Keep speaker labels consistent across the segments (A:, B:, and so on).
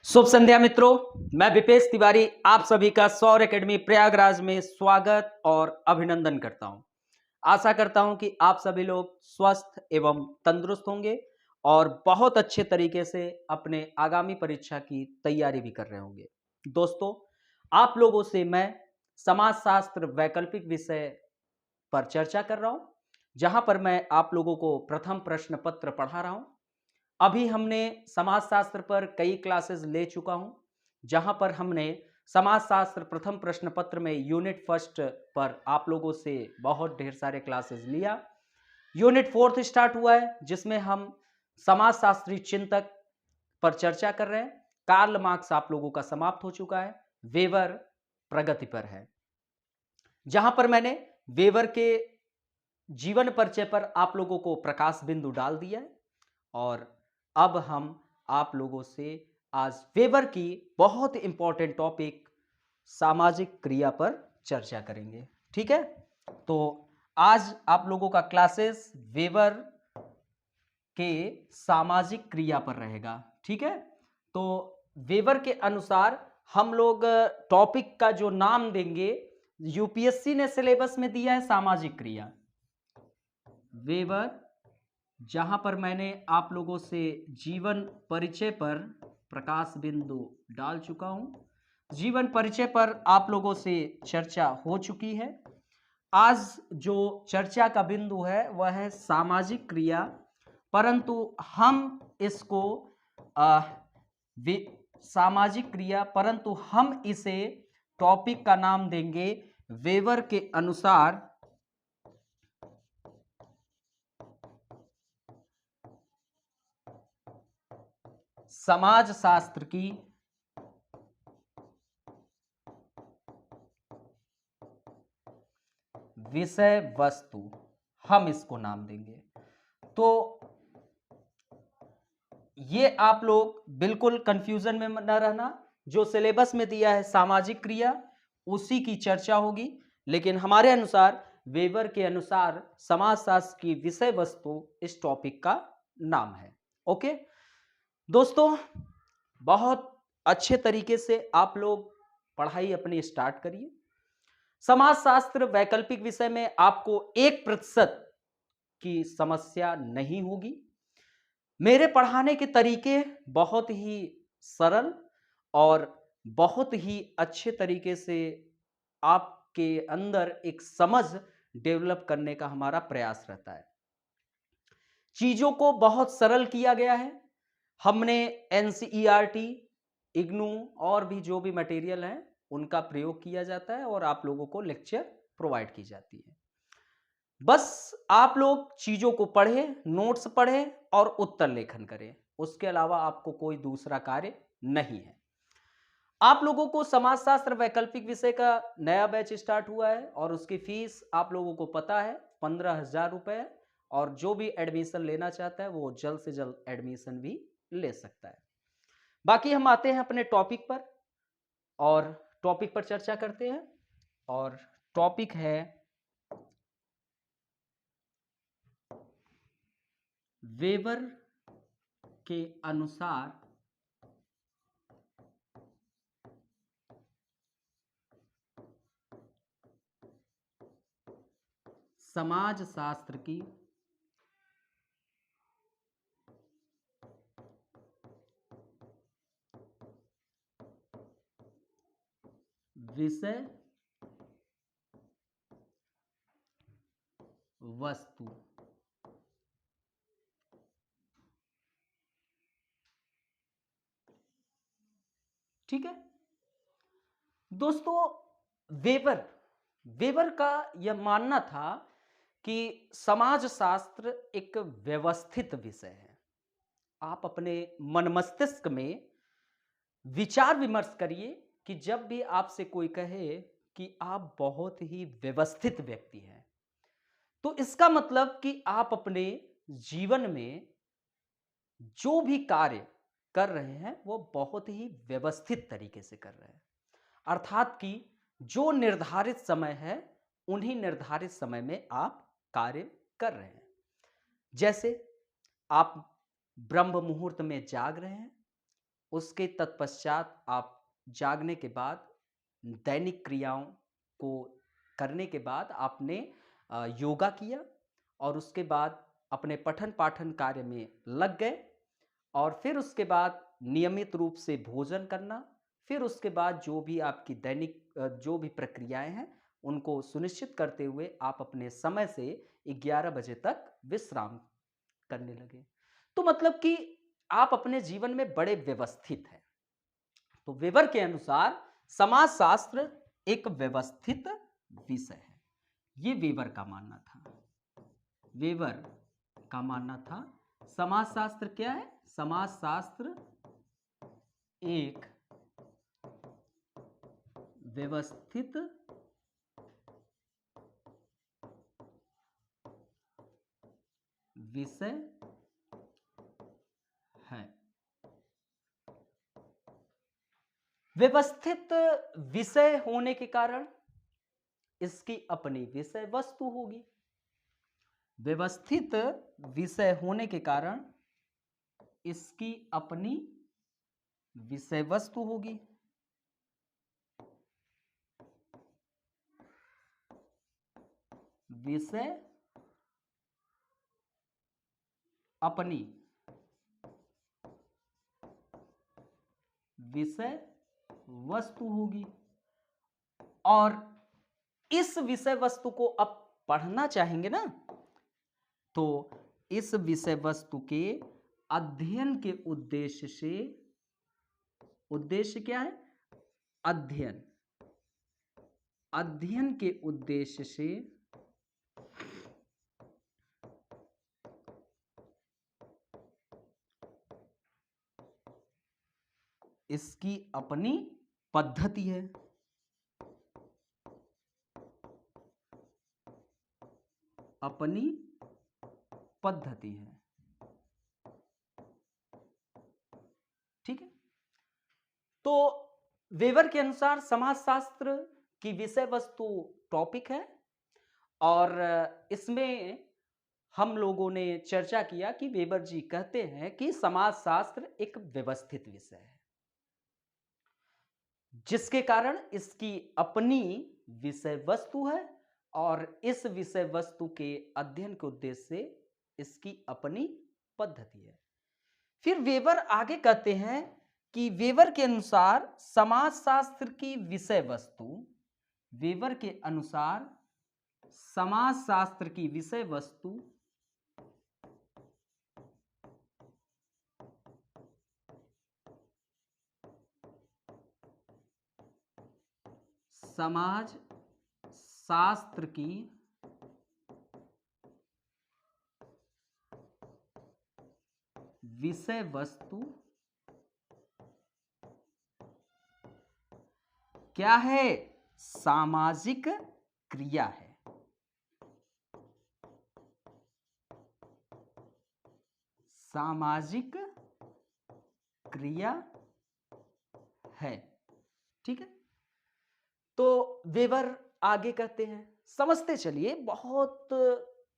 A: शुभ संध्या मित्रों, मैं विपेश तिवारी आप सभी का सौर एकेडमी प्रयागराज में स्वागत और अभिनंदन करता हूं। आशा करता हूं कि आप सभी लोग स्वस्थ एवं तंदुरुस्त होंगे और बहुत अच्छे तरीके से अपने आगामी परीक्षा की तैयारी भी कर रहे होंगे। दोस्तों, आप लोगों से मैं समाजशास्त्र वैकल्पिक विषय पर चर्चा कर रहा हूं, जहां पर मैं आप लोगों को प्रथम प्रश्न पत्र पढ़ा रहा हूं। अभी हमने समाजशास्त्र पर कई क्लासेस ले चुका हूं, जहां पर हमने समाजशास्त्र प्रथम प्रश्न पत्र में यूनिट फर्स्ट पर आप लोगों से बहुत ढेर सारे क्लासेस लिया। यूनिट फोर्थ स्टार्ट हुआ है, जिसमें हम समाजशास्त्री चिंतक पर चर्चा कर रहे हैं। कार्ल मार्क्स आप लोगों का समाप्त हो चुका है, वेबर प्रगति पर है, जहां पर मैंने वेबर के जीवन परिचय पर आप लोगों को प्रकाश बिंदु डाल दिया है। और अब हम आप लोगों से आज वेबर की बहुत इंपॉर्टेंट टॉपिक सामाजिक क्रिया पर चर्चा करेंगे। ठीक है, तो आज आप लोगों का क्लासेस वेबर के सामाजिक क्रिया पर रहेगा। ठीक है, तो वेबर के अनुसार हम लोग टॉपिक का जो नाम देंगे, यूपीएससी ने सिलेबस में दिया है सामाजिक क्रिया वेबर, जहां पर मैंने आप लोगों से जीवन परिचय पर प्रकाश बिंदु डाल चुका हूं। जीवन परिचय पर आप लोगों से चर्चा हो चुकी है। आज जो चर्चा का बिंदु है वह है सामाजिक क्रिया, परंतु हम इसको सामाजिक क्रिया, परंतु हम इसे टॉपिक का नाम देंगे वेबर के अनुसार समाजशास्त्र की विषय वस्तु, हम इसको नाम देंगे। तो ये आप लोग बिल्कुल कंफ्यूजन में न रहना, जो सिलेबस में दिया है सामाजिक क्रिया उसी की चर्चा होगी, लेकिन हमारे अनुसार वेबर के अनुसार समाजशास्त्र की विषय वस्तु इस टॉपिक का नाम है। ओके दोस्तों, बहुत अच्छे तरीके से आप लोग पढ़ाई अपनी स्टार्ट करिए। समाजशास्त्र वैकल्पिक विषय में आपको 1% की समस्या नहीं होगी। मेरे पढ़ाने के तरीके बहुत ही सरल और बहुत ही अच्छे तरीके से आपके अंदर एक समझ डेवलप करने का हमारा प्रयास रहता है। चीजों को बहुत सरल किया गया है। हमने एनसीईआरटी, इग्नू और भी जो भी मटेरियल है उनका प्रयोग किया जाता है और आप लोगों को लेक्चर प्रोवाइड की जाती है। बस आप लोग चीजों को पढ़ें, नोट्स पढ़ें और उत्तर लेखन करें, उसके अलावा आपको कोई दूसरा कार्य नहीं है। आप लोगों को समाजशास्त्र वैकल्पिक विषय का नया बैच स्टार्ट हुआ है और उसकी फीस आप लोगों को पता है 15,000 रुपए, और जो भी एडमिशन लेना चाहता है वो जल्द से जल्द एडमिशन भी ले सकता है। बाकी हम आते हैं अपने टॉपिक पर और टॉपिक पर चर्चा करते हैं। और टॉपिक है वेबर के अनुसार समाजशास्त्र की विषय वस्तु। ठीक है दोस्तों, वेबर वेबर का यह मानना था कि समाजशास्त्र एक व्यवस्थित विषय है। आप अपने मन मस्तिष्क में विचार विमर्श करिए कि जब भी आपसे कोई कहे कि आप बहुत ही व्यवस्थित व्यक्ति हैं, तो इसका मतलब कि आप अपने जीवन में जो भी कार्य कर रहे हैं वो बहुत ही व्यवस्थित तरीके से कर रहे हैं। अर्थात कि जो निर्धारित समय है उन्हीं निर्धारित समय में आप कार्य कर रहे हैं। जैसे आप ब्रह्म मुहूर्त में जाग रहे हैं, उसके तत्पश्चात आप जागने के बाद दैनिक क्रियाओं को करने के बाद आपने योगा किया और उसके बाद अपने पठन पाठन कार्य में लग गए और फिर उसके बाद नियमित रूप से भोजन करना, फिर उसके बाद जो भी आपकी दैनिक जो भी प्रक्रियाएं हैं उनको सुनिश्चित करते हुए आप अपने समय से 11 बजे तक विश्राम करने लगे। तो मतलब कि आप अपने जीवन में बड़े व्यवस्थित हैं। तो वेबर के अनुसार समाजशास्त्र एक व्यवस्थित विषय है। ये वेबर का मानना था। वेबर का मानना था समाजशास्त्र क्या है? समाजशास्त्र एक व्यवस्थित विषय है। व्यवस्थित विषय होने के कारण इसकी अपनी विषय वस्तु होगी। व्यवस्थित विषय होने के कारण इसकी अपनी विषय वस्तु होगी। विषय अपनी विषय वस्तु होगी और इस विषय वस्तु को अब पढ़ना चाहेंगे ना, तो इस विषय वस्तु के अध्ययन के उद्देश्य से, उद्देश्य क्या है? अध्ययन, अध्ययन के उद्देश्य से इसकी अपनी पद्धति है। अपनी पद्धति है। ठीक है। तो वेबर के अनुसार समाजशास्त्र की विषय वस्तु टॉपिक है और इसमें हम लोगों ने चर्चा किया कि वेबर जी कहते हैं कि समाजशास्त्र एक व्यवस्थित विषय है, जिसके कारण इसकी अपनी विषय वस्तु है और इस विषय वस्तु के अध्ययन के उद्देश्य से इसकी अपनी पद्धति है। फिर वेबर आगे कहते हैं कि वेबर के अनुसार समाजशास्त्र की विषय वस्तु, वेबर के अनुसार समाजशास्त्र की विषय वस्तु समाज शास्त्र की विषय वस्तु क्या है? सामाजिक क्रिया है। सामाजिक क्रिया है। ठीक है। तो वेबर आगे कहते हैं, समझते चलिए बहुत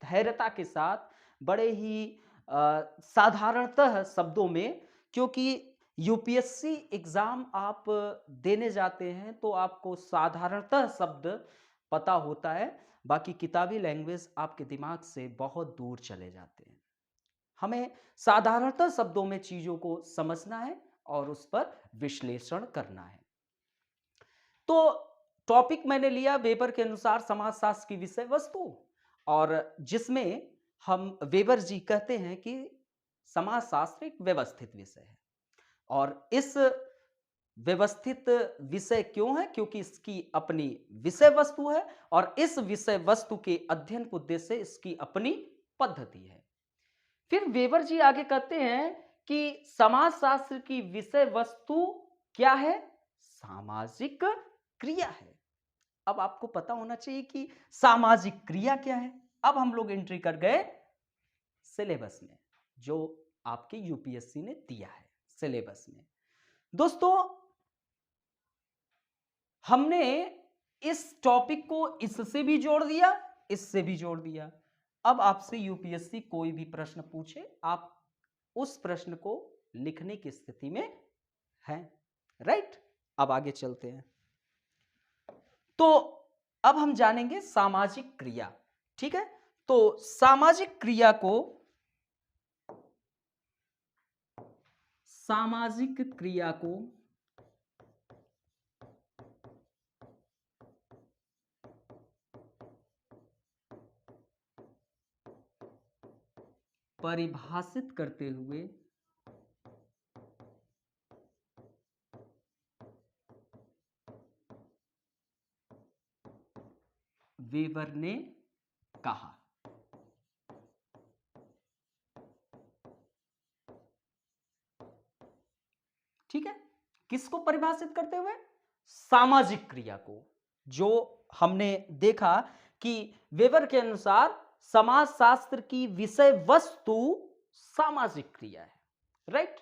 A: धैर्यता के साथ, बड़े ही साधारणतः शब्दों में, क्योंकि यूपीएससी एग्जाम आप देने जाते हैं तो आपको साधारणतः शब्द पता होता है, बाकी किताबी लैंग्वेज आपके दिमाग से बहुत दूर चले जाते हैं। हमें साधारणतः शब्दों में चीजों को समझना है और उस पर विश्लेषण करना है। तो टॉपिक मैंने लिया वेबर के अनुसार समाजशास्त्र की विषय वस्तु, और जिसमें हम वेबर जी कहते हैं कि समाजशास्त्र एक व्यवस्थित विषय है और इस व्यवस्थित विषय क्यों है? क्योंकि इसकी अपनी विषय वस्तु है और इस विषय वस्तु के अध्ययन के उद्देश्य से इसकी अपनी पद्धति है। फिर वेबर जी आगे कहते हैं कि समाजशास्त्र की विषय वस्तु क्या है? सामाजिक क्रिया है। अब आपको पता होना चाहिए कि सामाजिक क्रिया क्या है। अब हम लोग एंट्री कर गए सिलेबस में, जो आपके यूपीएससी ने दिया है सिलेबस में। दोस्तों, हमने इस टॉपिक को इससे भी जोड़ दिया, इससे भी जोड़ दिया। अब आपसे यूपीएससी कोई भी प्रश्न पूछे, आप उस प्रश्न को लिखने की स्थिति में है। राइट, अब आगे चलते हैं। तो अब हम जानेंगे सामाजिक क्रिया। ठीक है, तो सामाजिक क्रिया को परिभाषित करते हुए वेबर ने कहा। ठीक है, किसको परिभाषित करते हुए? सामाजिक क्रिया को। जो हमने देखा कि वेबर के अनुसार समाजशास्त्र की विषय वस्तु सामाजिक क्रिया है। राइट,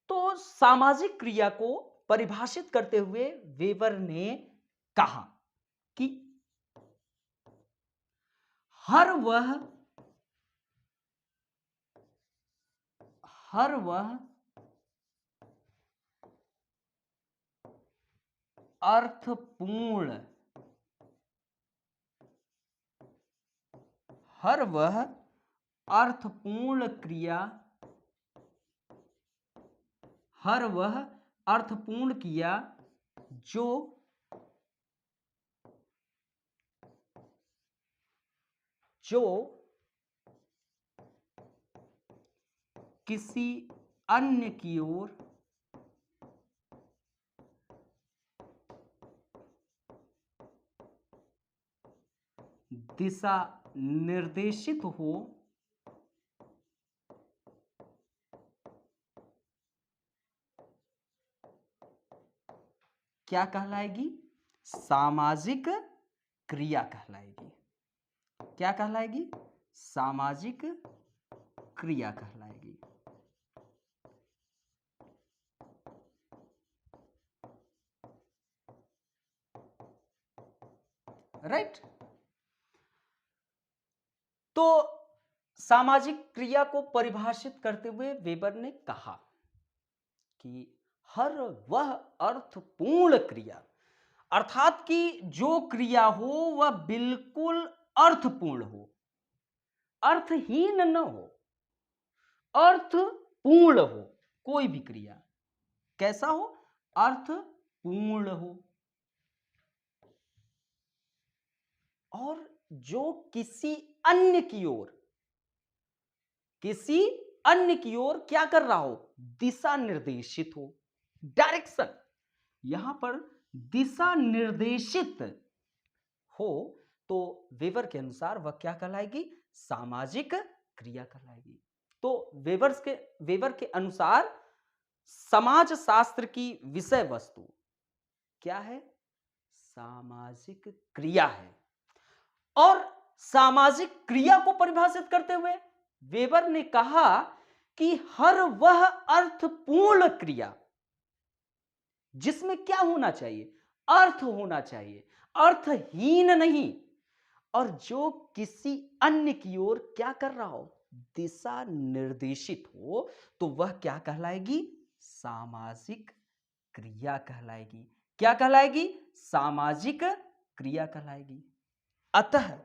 A: तो सामाजिक क्रिया को परिभाषित करते हुए वेबर ने कहा कि हर वह अर्थपूर्ण क्रिया जो किसी अन्य की ओर दिशा निर्देशित हो, क्या कहलाएगी? सामाजिक क्रिया कहलाएगी। क्या कहलाएगी? सामाजिक क्रिया कहलाएगी। राइट, तो सामाजिक क्रिया को परिभाषित करते हुए वेबर ने कहा कि हर वह अर्थपूर्ण क्रिया, अर्थात कि जो क्रिया हो वह बिल्कुल अर्थपूर्ण हो, अर्थहीन न हो, अर्थपूर्ण हो। कोई भी क्रिया कैसा हो? अर्थपूर्ण हो। और जो किसी अन्य की ओर क्या कर रहा हो? दिशा निर्देशित हो, डायरेक्शन। यहां पर दिशा निर्देशित हो, तो वेबर के अनुसार वह क्या कहलाएगी? सामाजिक क्रिया कहलाएगी। तो वेबर के अनुसार समाज शास्त्र की विषय वस्तु क्या है? सामाजिक क्रिया है। और सामाजिक क्रिया को परिभाषित करते हुए वेबर ने कहा कि हर वह अर्थपूर्ण क्रिया जिसमें क्या होना चाहिए? अर्थ होना चाहिए, अर्थहीन नहीं, और जो किसी अन्य की ओर क्या कर रहा हो? दिशा निर्देशित हो, तो वह क्या कहलाएगी? सामाजिक क्रिया कहलाएगी। क्या कहलाएगी? सामाजिक क्रिया कहलाएगी। अतः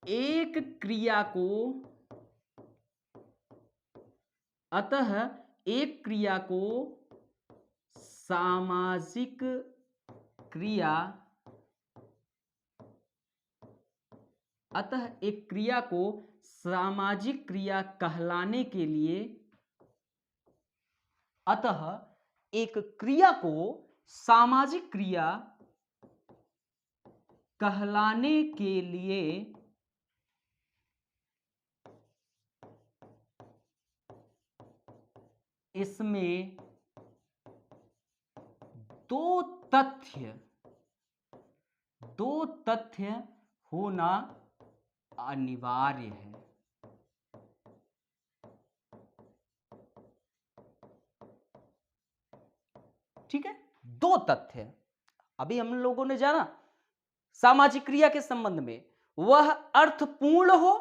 A: एक क्रिया को सामाजिक क्रिया अतः एक क्रिया को सामाजिक क्रिया कहलाने के लिए अतः एक क्रिया को सामाजिक क्रिया कहलाने के लिए इसमें दो तथ्य होना अनिवार्य है। ठीक है, दो तथ्य। अभी हम लोगों ने जाना सामाजिक क्रिया के संबंध में, वह अर्थपूर्ण हो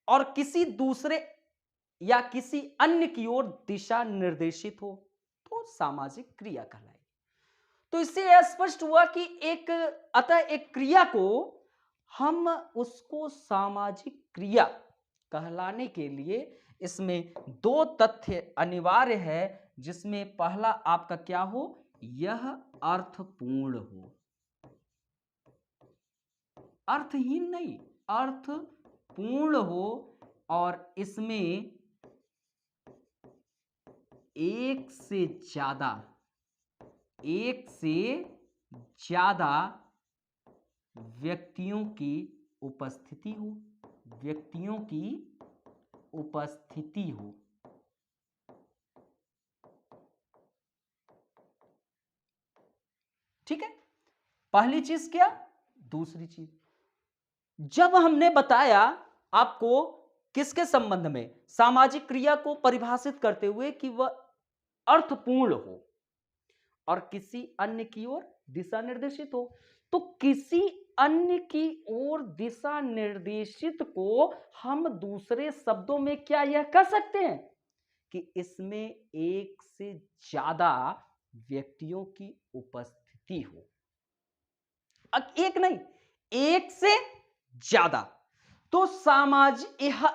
A: और किसी दूसरे या किसी अन्य की ओर दिशा निर्देशित हो तो सामाजिक क्रिया कहलाएगी। तो इससे यह स्पष्ट हुआ कि अतः एक क्रिया को हम उसको सामाजिक क्रिया कहलाने के लिए इसमें दो तथ्य अनिवार्य है, जिसमें पहला आपका क्या हो, यह अर्थपूर्ण हो, अर्थहीन नहीं, अर्थपूर्ण हो, और इसमें एक से ज्यादा व्यक्तियों की उपस्थिति हो, व्यक्तियों की उपस्थिति हो। ठीक है, पहली चीज क्या, दूसरी चीज जब हमने बताया आपको किसके संबंध में, सामाजिक क्रिया को परिभाषित करते हुए कि वह अर्थपूर्ण हो और किसी अन्य की ओर दिशा निर्देशित हो, तो किसी अन्य की ओर दिशा निर्देशित को हम दूसरे शब्दों में क्या यह कह सकते हैं कि इसमें एक से ज्यादा व्यक्तियों की उपस्थिति हो। एक नहीं, एक से ज्यादा। तो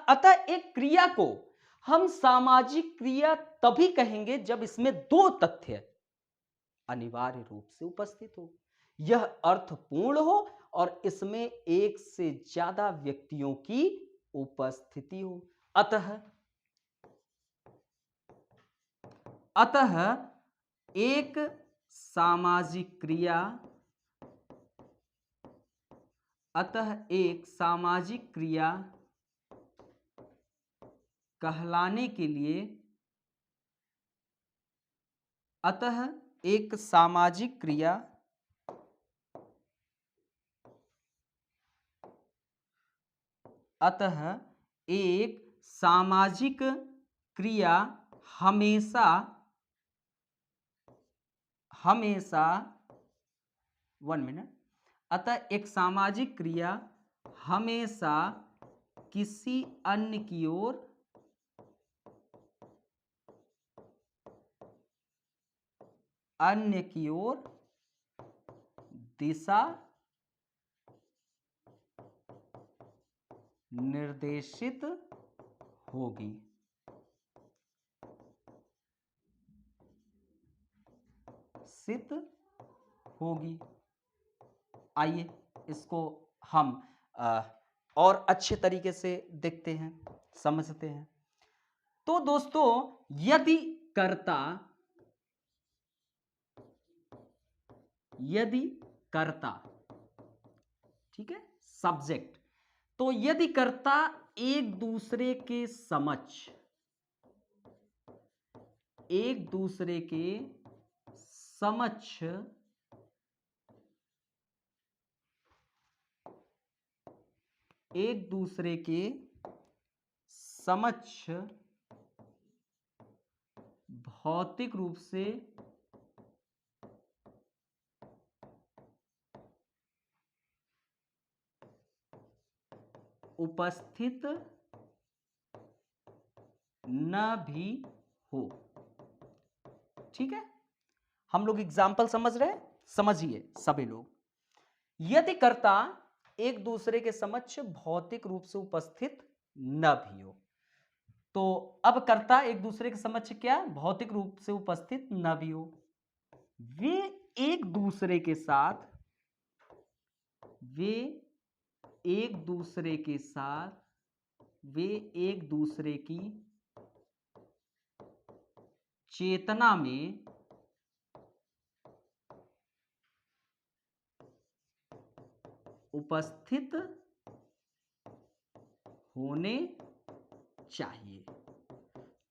A: अतः एक क्रिया को हम सामाजिक क्रिया तभी कहेंगे जब इसमें दो तथ्य अनिवार्य रूप से उपस्थित हो, यह अर्थपूर्ण हो और इसमें एक से ज्यादा व्यक्तियों की उपस्थिति हो। अतः एक सामाजिक क्रिया कहलाने के लिए, अतः एक सामाजिक क्रिया हमेशा 1 मिनट, अतः एक सामाजिक क्रिया हमेशा किसी अन्य की ओर दिशा निर्देशित होगी। आइए इसको हम और अच्छे तरीके से देखते हैं, समझते हैं। तो दोस्तों, यदि कर्ता, ठीक है, सब्जेक्ट, तो यदि कर्ता एक दूसरे के समक्ष भौतिक रूप से उपस्थित न भी हो। ठीक है, हम लोग एग्जाम्पल समझ रहे हैं, समझिए सभी लोग। यदि कर्ता एक दूसरे के समक्ष भौतिक रूप से उपस्थित न भी हो, तो अब कर्ता एक दूसरे के समक्ष क्या, भौतिक रूप से उपस्थित न भी हो, वे एक दूसरे के की चेतना में उपस्थित होने चाहिए।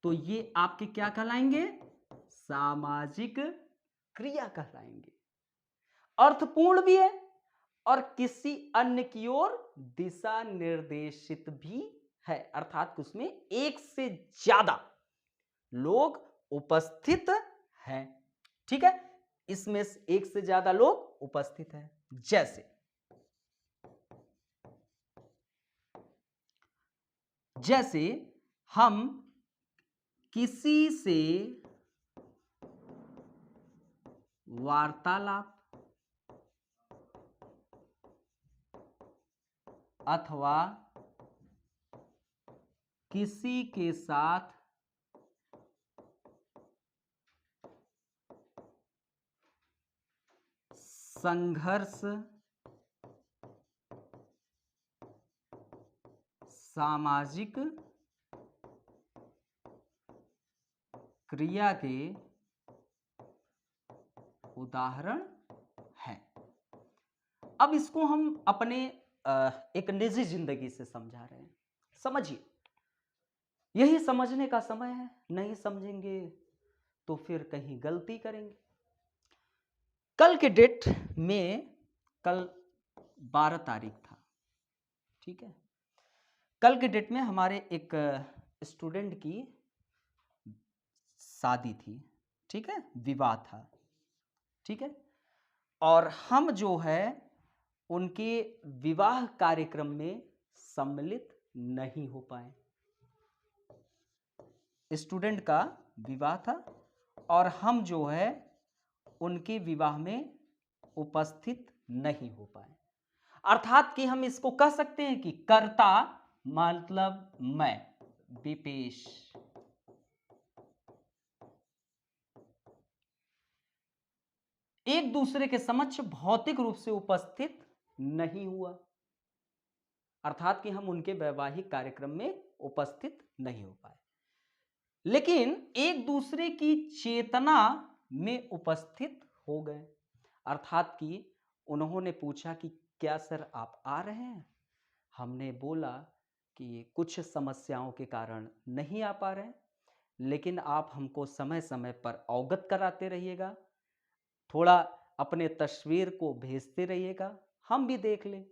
A: तो ये आपके क्या कहलाएंगे, सामाजिक क्रिया कहलाएंगे। अर्थपूर्ण भी है और किसी अन्य की ओर दिशा निर्देशित भी है, अर्थात उसमें एक से ज्यादा लोग उपस्थित हैं। ठीक है, इसमें एक से ज्यादा लोग उपस्थित हैं। जैसे जैसे हम किसी से वार्तालाप अथवा किसी के साथ संघर्ष, सामाजिक क्रिया के उदाहरण हैं। अब इसको हम अपने एक निजी जिंदगी से समझा रहे हैं। समझिए, यही समझने का समय है। नहीं समझेंगे तो फिर कहीं गलती करेंगे। कल के डेट में, कल 12 तारीख था, ठीक है। कल के डेट में हमारे एक स्टूडेंट की शादी थी, ठीक है, विवाह था, ठीक है। और हम जो है उनके विवाह कार्यक्रम में सम्मिलित नहीं हो पाए। स्टूडेंट का विवाह था और हम जो है उनके विवाह में उपस्थित नहीं हो पाए। अर्थात कि हम इसको कह सकते हैं कि कर्ता मतलब मैं, विपेश, एक दूसरे के समक्ष भौतिक रूप से उपस्थित नहीं हुआ। अर्थात कि हम उनके वैवाहिक कार्यक्रम में उपस्थित नहीं हो पाए, लेकिन एक दूसरे की चेतना में उपस्थित हो गए। अर्थात कि उन्होंने पूछा कि क्या सर आप आ रहे हैं? हमने बोला कि कुछ समस्याओं के कारण नहीं आ पा रहे हैं, लेकिन आप हमको समय समय पर अवगत कराते रहिएगा, थोड़ा अपने तस्वीर को भेजते रहिएगा, हम भी देख लें,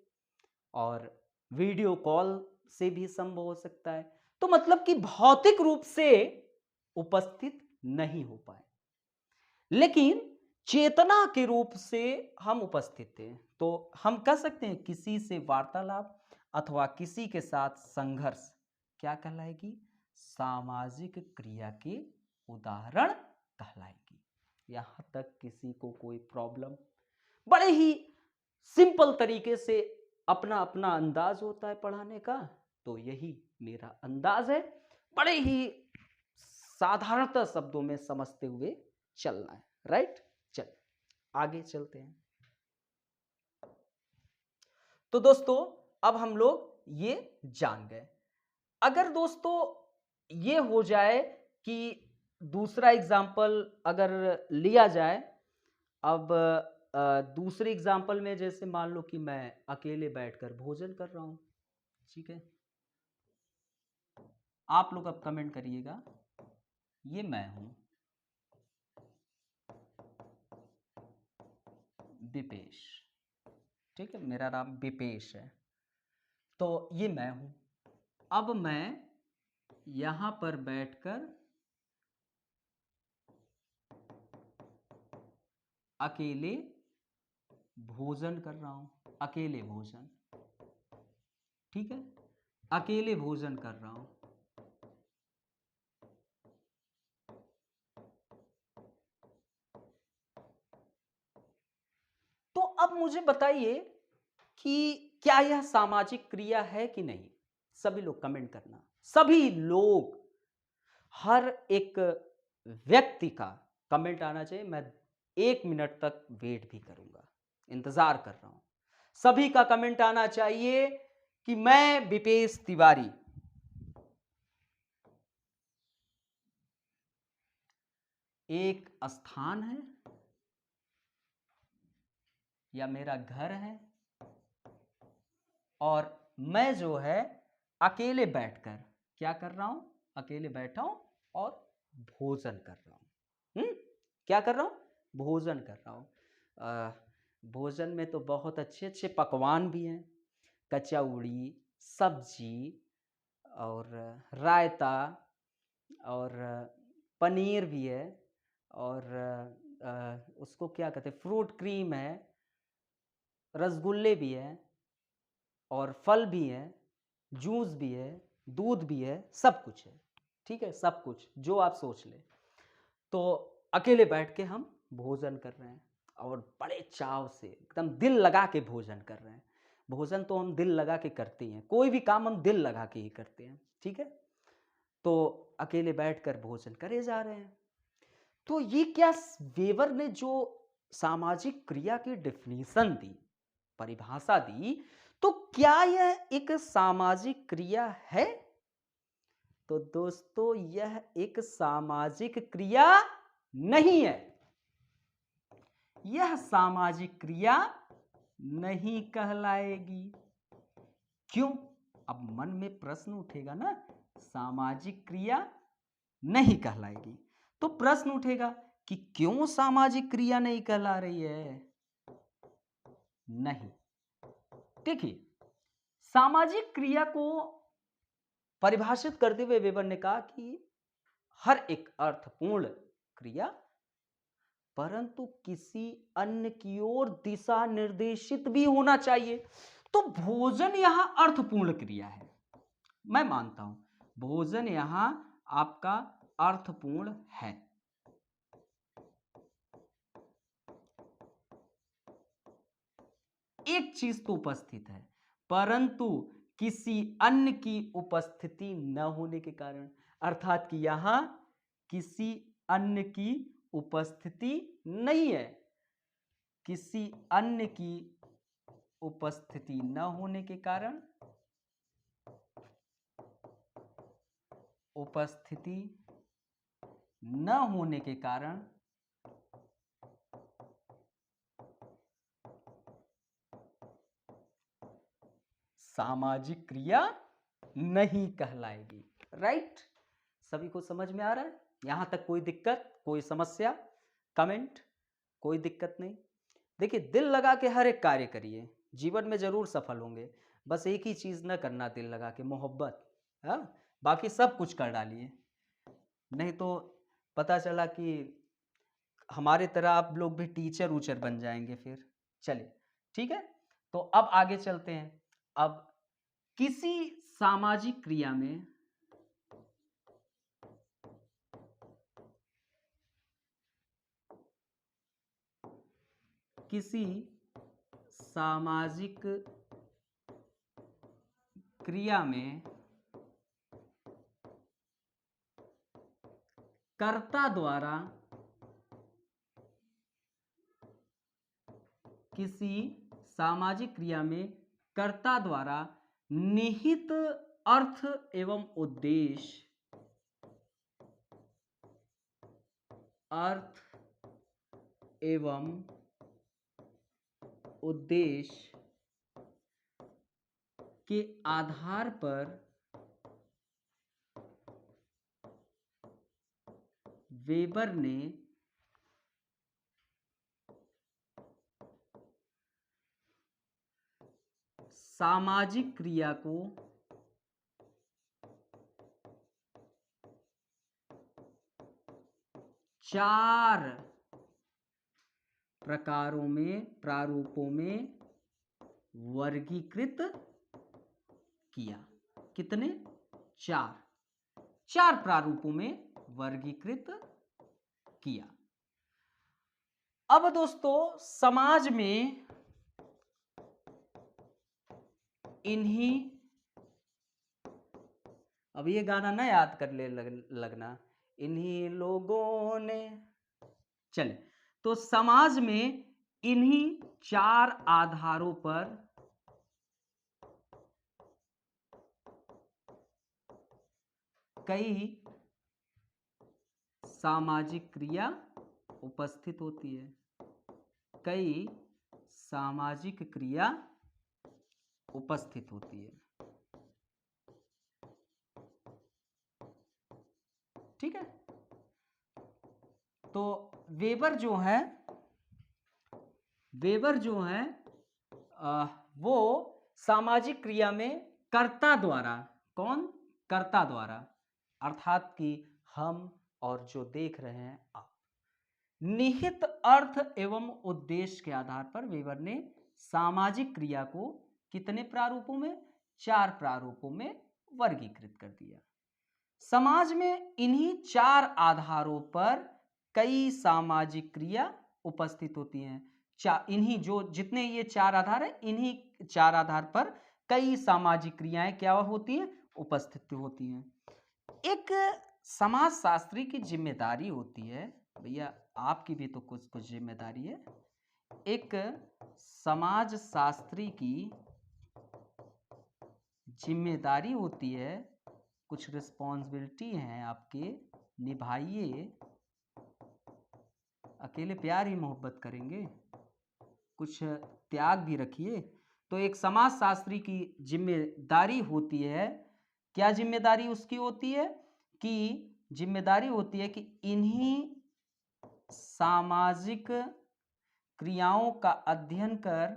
A: और वीडियो कॉल से भी संभव हो सकता है। तो मतलब कि भौतिक रूप से उपस्थित नहीं हो पाए, लेकिन चेतना के रूप से हम उपस्थित थे। तो हम कह सकते हैं किसी से वार्तालाप अथवा किसी के साथ संघर्ष क्या कहलाएगी? सामाजिक क्रिया के उदाहरण कहलाएगी। यहां तक किसी को कोई प्रॉब्लम? बड़े ही सिंपल तरीके से अपना अपना अंदाज होता है पढ़ाने का, तो यही मेरा अंदाज है। बड़े ही साधारणतः शब्दों में समझते हुए चलना है, राइट? चल आगे चलते हैं। तो दोस्तों, अब हम लोग ये जान गए। अगर दोस्तों ये हो जाए कि दूसरा एग्जाम्पल अगर लिया जाए, अब दूसरे एग्जाम्पल में जैसे मान लो कि मैं अकेले बैठकर भोजन कर रहा हूं, ठीक है। आप लोग अब कमेंट करिएगा, ये मैं हूं, विपेश, ठीक है, मेरा नाम विपेश है। तो ये मैं हूं। अब मैं यहां पर बैठकर अकेले भोजन कर रहा हूं, अकेले भोजन, ठीक है, अकेले भोजन कर रहा हूं। तो अब मुझे बताइए कि क्या यह सामाजिक क्रिया है कि नहीं? सभी लोग कमेंट करना, सभी लोग, हर एक व्यक्ति का कमेंट आना चाहिए। मैं 1 मिनट तक वेट भी करूंगा, इंतजार कर रहा हूं। सभी का कमेंट आना चाहिए कि मैं विपेश तिवारी एक स्थान है या मेरा घर है, और मैं जो है अकेले बैठकर क्या कर रहा हूं? अकेले बैठा हूं और भोजन कर रहा हूं। क्या कर रहा हूं? भोजन कर रहा हूं। भोजन में तो बहुत अच्छे अच्छे पकवान भी हैं, कचौड़ी, सब्जी और रायता और पनीर भी है, और उसको क्या कहते हैं, फ्रूट क्रीम है, रसगुल्ले भी हैं, और फल भी हैं, जूस भी है, दूध भी है, सब कुछ है, ठीक है, सब कुछ जो आप सोच ले। तो अकेले बैठ के हम भोजन कर रहे हैं और बड़े चाव से एकदम दिल लगा के भोजन कर रहे हैं। भोजन तो हम दिल लगा के करते ही हैं, कोई भी काम हम दिल लगा के ही करते हैं, ठीक है। तो अकेले बैठकर भोजन करे जा रहे हैं। तो ये क्या वेबर ने जो सामाजिक क्रिया की डेफिनेशन दी, परिभाषा दी, तो क्या यह एक सामाजिक क्रिया है? तो दोस्तों यह एक सामाजिक क्रिया नहीं है। यह सामाजिक क्रिया नहीं कहलाएगी। क्यों? अब मन में प्रश्न उठेगा ना, सामाजिक क्रिया नहीं कहलाएगी, तो प्रश्न उठेगा कि क्यों सामाजिक क्रिया नहीं कहला रही है? नहीं, देखिए, सामाजिक क्रिया को परिभाषित करते हुए वेबर ने कहा कि हर एक अर्थपूर्ण क्रिया परंतु किसी अन्य की ओर दिशा निर्देशित भी होना चाहिए। तो भोजन यहां अर्थपूर्ण क्रिया है, मैं मानता हूं भोजन यहां आपका अर्थपूर्ण है। एक चीज तो उपस्थित है, परंतु किसी अन्य की उपस्थिति न होने के कारण, अर्थात कि यहां किसी अन्य की उपस्थिति नहीं है। किसी अन्य की उपस्थिति न होने के कारण, उपस्थिति न होने के कारण सामाजिक क्रिया नहीं कहलाएगी। राइट? सभी को समझ में आ रहा है? यहां तक कोई दिक्कत, कोई समस्या, कमेंट? कोई दिक्कत नहीं। देखिए, दिल लगा के हर एक कार्य करिए, जीवन में जरूर सफल होंगे। बस एक ही चीज न करना दिल लगा के, मोहब्बत। हाँ, बाकी सब कुछ कर डालिए, नहीं तो पता चला कि हमारे तरह आप लोग भी टीचर उचर बन जाएंगे फिर। चलिए, ठीक है, तो अब आगे चलते हैं। अब किसी सामाजिक क्रिया में किसी सामाजिक क्रिया में कर्ता द्वारा किसी सामाजिक क्रिया में कर्ता द्वारा निहित अर्थ एवं उद्देश्य, अर्थ एवं उद्देश्य के आधार पर वेबर ने सामाजिक क्रिया को चार प्रकारों में, प्रारूपों में वर्गीकृत किया। कितने? चार प्रारूपों में वर्गीकृत किया। अब दोस्तों, समाज में इन्हीं, अब ये गाना ना याद कर ले लगना, इन्हीं लोगों ने, चले, तो समाज में इन्हीं चार आधारों पर कई सामाजिक क्रिया उपस्थित होती है। कई सामाजिक क्रिया उपस्थित होती है, ठीक है। तो वेबर जो है, वो सामाजिक क्रिया में कर्ता द्वारा, कौन? कर्ता द्वारा, अर्थात कि हम और जो देख रहे हैं आप, निहित अर्थ एवं उद्देश्य के आधार पर वेबर ने सामाजिक क्रिया को कितने प्रारूपों में? चार प्रारूपों में वर्गीकृत कर दिया। समाज में इन्हीं 4 आधारों पर कई सामाजिक क्रिया उपस्थित होती हैं। इन्हीं जो जितने ये 4 आधार हैं, इन्हीं 4 आधार पर कई सामाजिक क्रियाएं क्या होती हैं, उपस्थित होती हैं। एक समाजशास्त्री की जिम्मेदारी होती है, भैया आपकी भी तो कुछ कुछ जिम्मेदारी है। एक समाजशास्त्री की जिम्मेदारी होती है, कुछ रिस्पॉन्सिबिलिटी हैं आपके, निभाइए। अकेले प्यार ही मोहब्बत करेंगे, कुछ त्याग भी रखिए। तो एक समाजशास्त्री की जिम्मेदारी होती है, क्या जिम्मेदारी उसकी होती है, कि जिम्मेदारी होती है कि इन्हीं सामाजिक क्रियाओं का अध्ययन कर,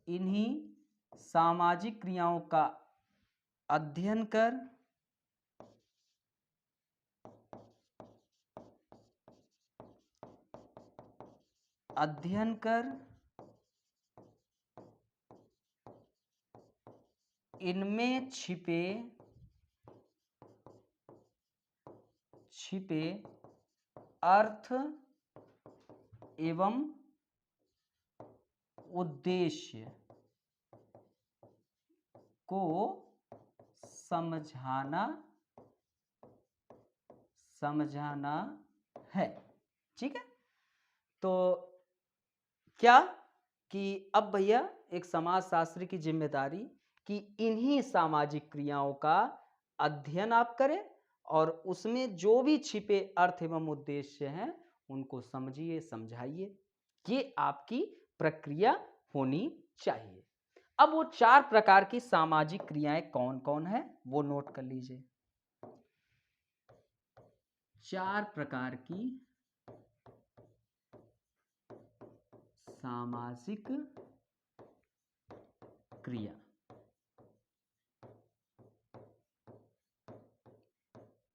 A: इन्हीं सामाजिक क्रियाओं का अध्ययन कर इनमें छिपे अर्थ एवं उद्देश्य को समझाना है। ठीक है, तो क्या कि अब भैया एक समाजशास्त्री की जिम्मेदारी कि इन्हीं सामाजिक क्रियाओं का अध्ययन आप करें और उसमें जो भी छिपे अर्थ एवं उद्देश्य हैं उनको समझिए, समझाइए। ये आपकी प्रक्रिया होनी चाहिए। अब वो 4 प्रकार की सामाजिक क्रियाएं कौन कौन है वो नोट कर लीजिए। 4 प्रकार की सामाजिक क्रिया।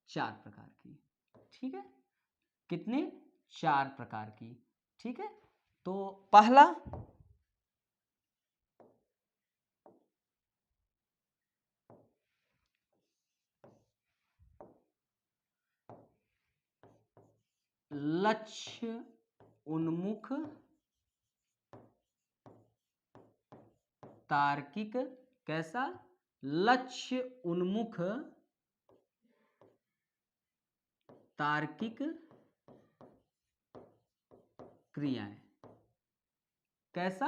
A: 4 प्रकार की, ठीक है, कितने, 4 प्रकार की। ठीक है, तो पहला लक्ष्य उन्मुख तार्किक। कैसा, लक्ष्य उन्मुख तार्किक क्रियाएं। कैसा,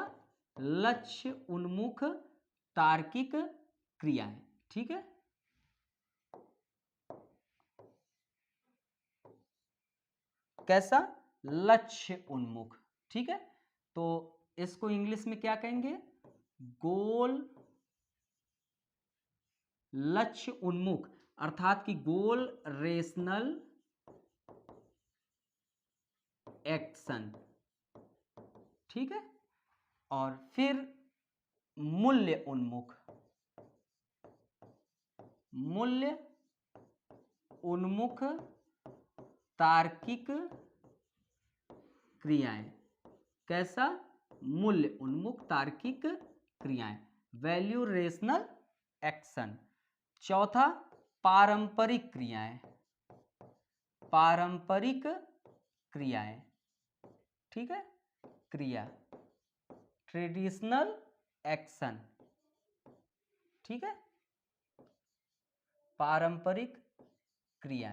A: लक्ष्य उन्मुख तार्किक क्रियाएं। ठीक है, कैसा, लक्ष्य उन्मुख। ठीक है, तो इसको इंग्लिश में क्या कहेंगे, गोल लक्ष्य उन्मुख, अर्थात कि गोल रेशनल एक्शन। ठीक है, और फिर मूल्य उन्मुख, मूल्य उन्मुख तार्किक क्रियाएं। कैसा, मूल्य उन्मुख तार्किक क्रियाएं, वैल्यू रेशनल एक्शन। चौथा, पारंपरिक क्रियाएं, पारंपरिक क्रियाएं। ठीक है, क्रिया, ट्रेडिशनल एक्शन। ठीक है, पारंपरिक क्रिया।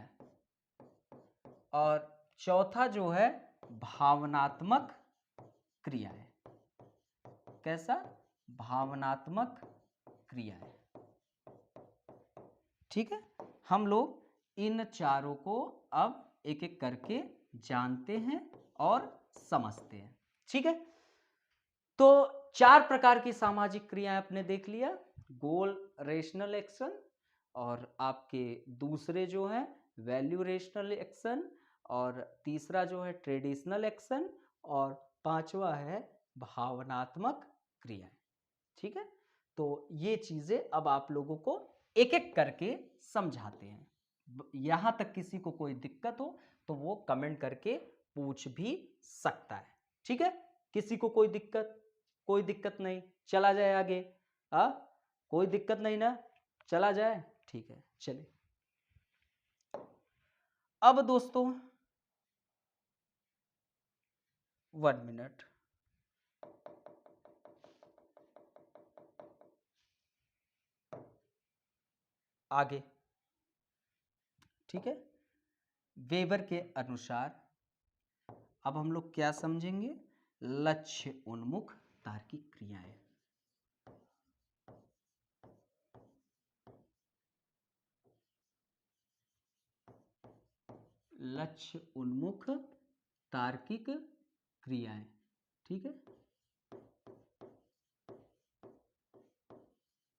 A: और चौथा जो है भावनात्मक क्रियाएं। कैसा, भावनात्मक क्रियाएं। ठीक है, हम लोग इन चारों को अब एक एक करके जानते हैं और समझते हैं। ठीक है, तो 4 प्रकार की सामाजिक क्रियाएं आपने देख लिया, गोल रेशनल एक्शन, और आपके दूसरे जो है वैल्यू रेशनल एक्शन, और तीसरा जो है ट्रेडिशनल एक्शन, और पांचवा है भावनात्मक क्रियाएं। ठीक है, तो ये चीजें अब आप लोगों को एक एक करके समझाते हैं। यहां तक किसी को कोई दिक्कत हो तो वो कमेंट करके पूछ भी सकता है। ठीक है, किसी को कोई दिक्कत नहीं, चला जाए आगे। कोई दिक्कत नहीं ना, चला जाए? ठीक है, चलिए। अब दोस्तों 1 मिनट, आगे, ठीक है। वेबर के अनुसार अब हम लोग क्या समझेंगे? लक्ष्य उन्मुख तार्किक क्रियाएं। लक्ष्य उन्मुख तार्किक क्रियाएं, ठीक है।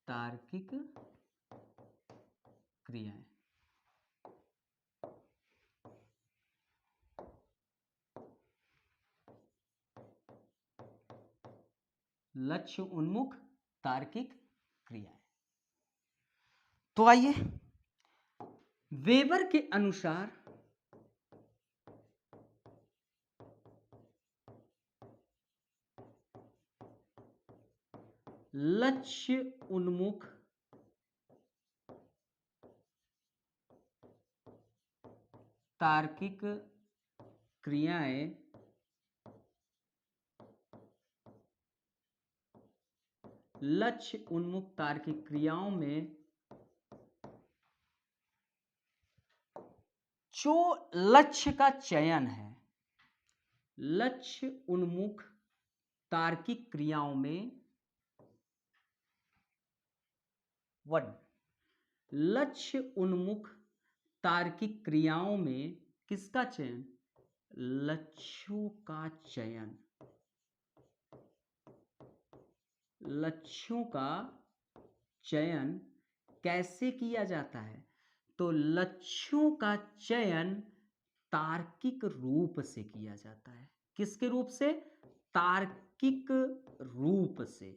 A: तार्किक क्रियाएं। लक्ष्य उन्मुख तार्किक क्रियाएं। तो आइए, वेबर के अनुसार लक्ष्य उन्मुख तार्किक क्रियाएं लक्ष्य उन्मुख तार्किक क्रियाओं में जो लक्ष्य का चयन है, लक्ष्य उन्मुख तार्किक क्रियाओं में 1, लक्ष्य उन्मुख तार्किक क्रियाओं में किसका चयन? लक्ष्यों का चयन। लक्ष्यों का चयन कैसे किया जाता है? तो लक्ष्यों का चयन तार्किक रूप से किया जाता है। किसके रूप से? तार्किक रूप से,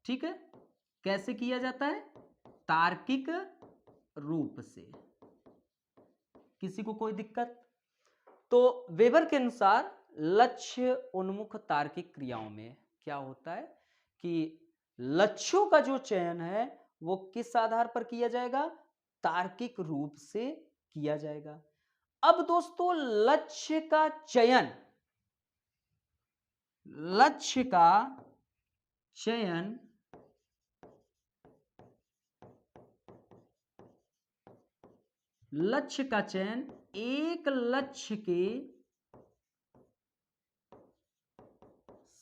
A: ठीक है। कैसे किया जाता है? तार्किक रूप से। किसी को कोई दिक्कत? तो वेबर के अनुसार लक्ष्य उन्मुख तार्किक क्रियाओं में क्या होता है कि लक्ष्यों का जो चयन है वो किस आधार पर किया जाएगा? तार्किक रूप से किया जाएगा। अब दोस्तों लक्ष्य का चयन, लक्ष्य का चयन लक्ष्य का चयन एक लक्ष्य के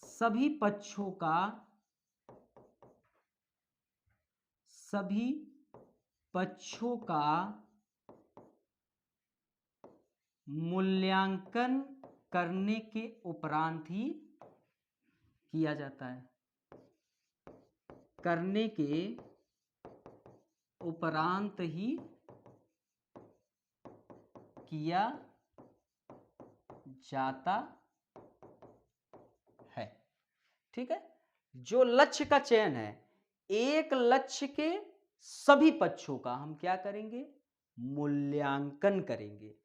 A: सभी पक्षों का मूल्यांकन करने के उपरांत ही किया जाता है। करने के उपरांत ही किया जाता है, ठीक है। जो लक्ष्य का चयन है, एक लक्ष्य के सभी पक्षों का हम क्या करेंगे? मूल्यांकन करेंगे,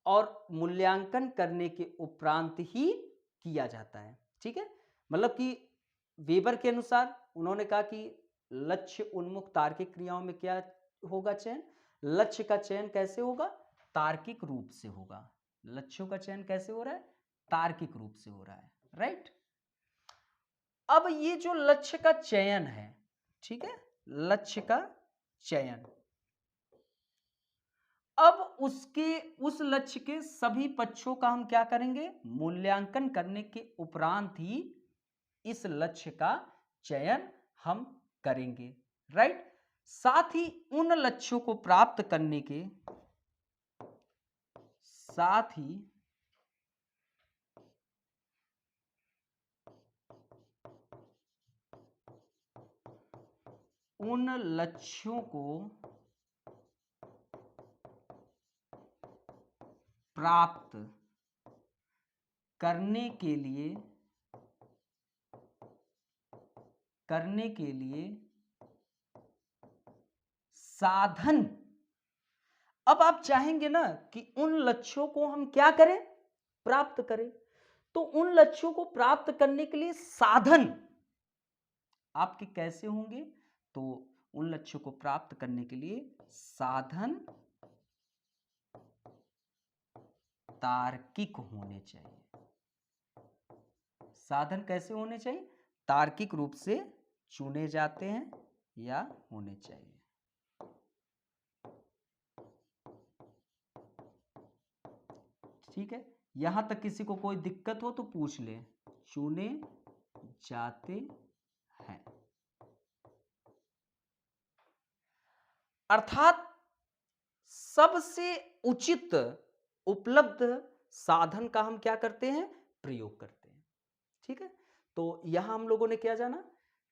A: और मूल्यांकन करने के उपरांत ही किया जाता है, ठीक है। मतलब कि वेबर के अनुसार उन्होंने कहा कि लक्ष्य उन्मुख तार्किक क्रियाओं में क्या होगा चयन? लक्ष्य का चयन कैसे होगा? तार्किक रूप से होगा। लक्ष्यों का चयन कैसे हो रहा है? तार्किक रूप से हो रहा है, राइट। अब ये जो लक्ष्य का चयन है, ठीक है, लक्ष्य का चयन, अब उस लक्ष्य के सभी पक्षों का हम क्या करेंगे? मूल्यांकन करने के उपरांत ही इस लक्ष्य का चयन हम करेंगे, राइट। साथ ही उन लक्ष्यों को प्राप्त करने के साथ ही उन लक्ष्यों को प्राप्त करने के लिए साधन, अब आप चाहेंगे ना कि उन लक्ष्यों को हम क्या करें? प्राप्त करें। तो उन लक्ष्यों को प्राप्त करने के लिए साधन आपके कैसे होंगे? तो उन लक्ष्यों को प्राप्त करने के लिए साधन तार्किक होने चाहिए। साधन कैसे होने चाहिए? तार्किक रूप से चुने जाते हैं या होने चाहिए। ठीक है, यहां तक किसी को कोई दिक्कत हो तो पूछ ले। चुने जाते हैं अर्थात सबसे उचित उपलब्ध साधन का हम क्या करते हैं? प्रयोग करते हैं। ठीक है, तो यहां हम लोगों ने क्या जाना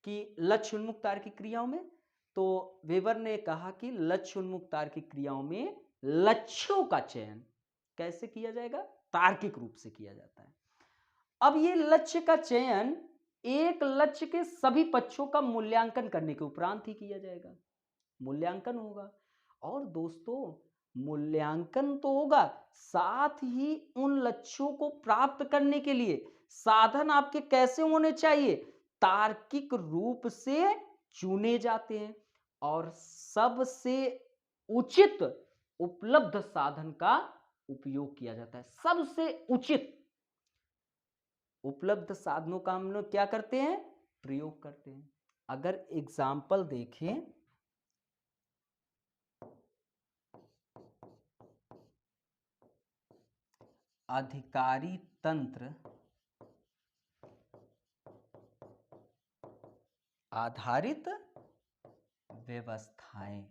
A: कि लक्ष्य उन्मुख तार्किक क्रियाओं में, तो वेबर ने कहा कि लक्ष्य उन्मुख तार्किक क्रियाओं में लक्ष्यों का चयन कैसे किया जाएगा? तार्किक रूप से किया जाता है। अब ये लक्ष्य का चयन एक लक्ष्य के सभी पक्षों का मूल्यांकन करने के उपरांत ही किया जाएगा। मूल्यांकन होगा, और दोस्तों मूल्यांकन तो होगा, साथ ही उन लक्ष्यों को प्राप्त करने के लिए साधन आपके कैसे होने चाहिए? तार्किक रूप से चुने जाते हैं और सबसे उचित उपलब्ध साधन का उपयोग किया जाता है। सबसे उचित उपलब्ध साधनों का हम लोग क्या करते हैं? प्रयोग करते हैं। अगर एग्जाम्पल देखें, अधिकारी तंत्र आधारित व्यवस्थाएं।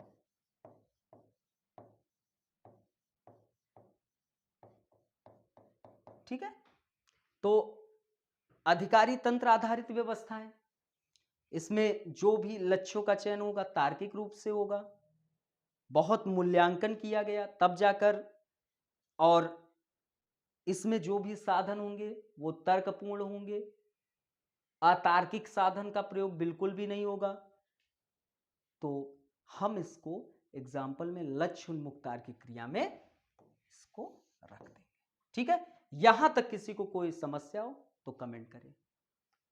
A: ठीक है, तो अधिकारी तंत्र आधारित व्यवस्थाएं, इसमें जो भी लक्ष्यों का चयन होगा तार्किक रूप से होगा, बहुत मूल्यांकन किया गया तब जाकर, और इसमें जो भी साधन होंगे वो तर्कपूर्ण होंगे, अतार्किक साधन का प्रयोग बिल्कुल भी नहीं होगा। तो हम इसको एग्जाम्पल में लक्ष्य उन्मुख तार्किक क्रिया में इसको रख देंगे। ठीक है, यहां तक किसी को कोई समस्या हो तो कमेंट करें।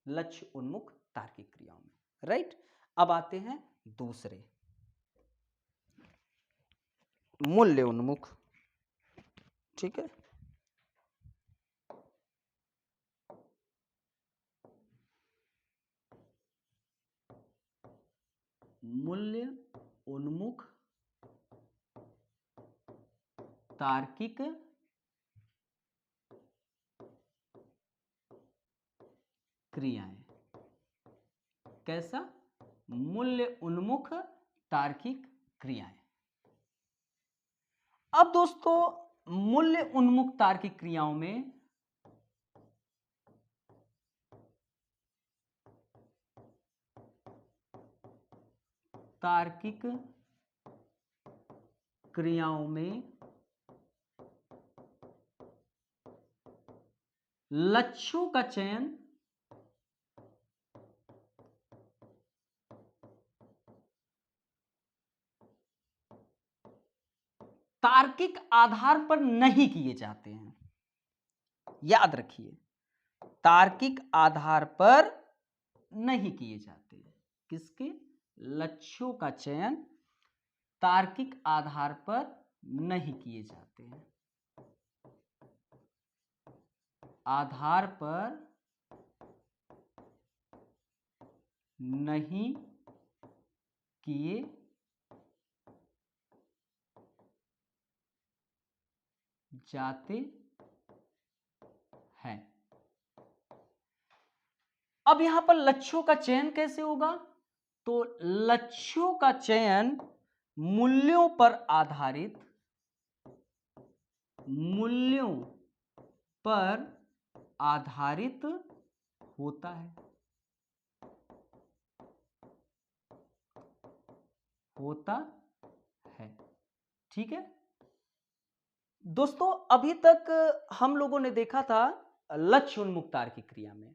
A: लक्ष्य उन्मुख तार्किक क्रियाओं में, राइट। अब आते हैं दूसरे, मूल्य उन्मुख। ठीक है, मूल्य उन्मुख तार्किक क्रियाएं। कैसा? मूल्य उन्मुख तार्किक क्रियाएं। अब दोस्तों मूल्य उन्मुख तार्किक क्रियाओं में तार्किक क्रियाओं में लक्ष्यों का चयन तार्किक आधार पर नहीं किए जाते हैं। याद रखिए, तार्किक आधार पर नहीं किए जाते हैं। किसके? लक्ष्यों का चयन तार्किक आधार पर नहीं किए जाते हैं। आधार पर नहीं किए जाते हैं। अब यहां पर लक्ष्यों का चयन कैसे होगा? तो लक्ष्यों का चयन मूल्यों पर आधारित, मूल्यों पर आधारित होता है। होता है। ठीक है दोस्तों, अभी तक हम लोगों ने देखा था लक्ष्य उन्मुख तार्किक क्रिया में।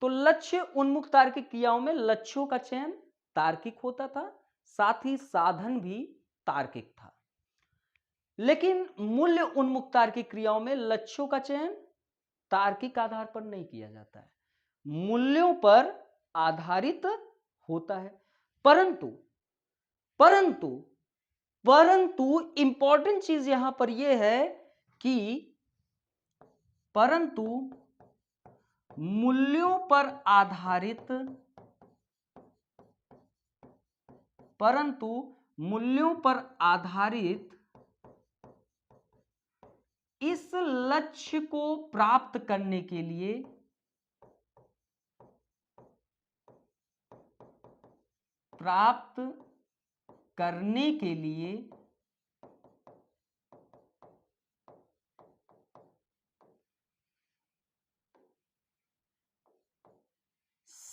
A: तो लक्ष्य उन्मुख तार्किक क्रियाओं में लक्ष्यों का चयन तार्किक होता था, साथ ही साधन भी तार्किक था। लेकिन मूल्य उन्मुख तार्किक क्रियाओं में लक्ष्यों का चयन तार्किक आधार पर नहीं किया जाता है, मूल्यों पर आधारित होता है। परंतु परंतु परंतु इंपॉर्टेंट चीज यहां पर यह है कि परंतु मूल्यों पर आधारित इस लक्ष्य को प्राप्त करने के लिए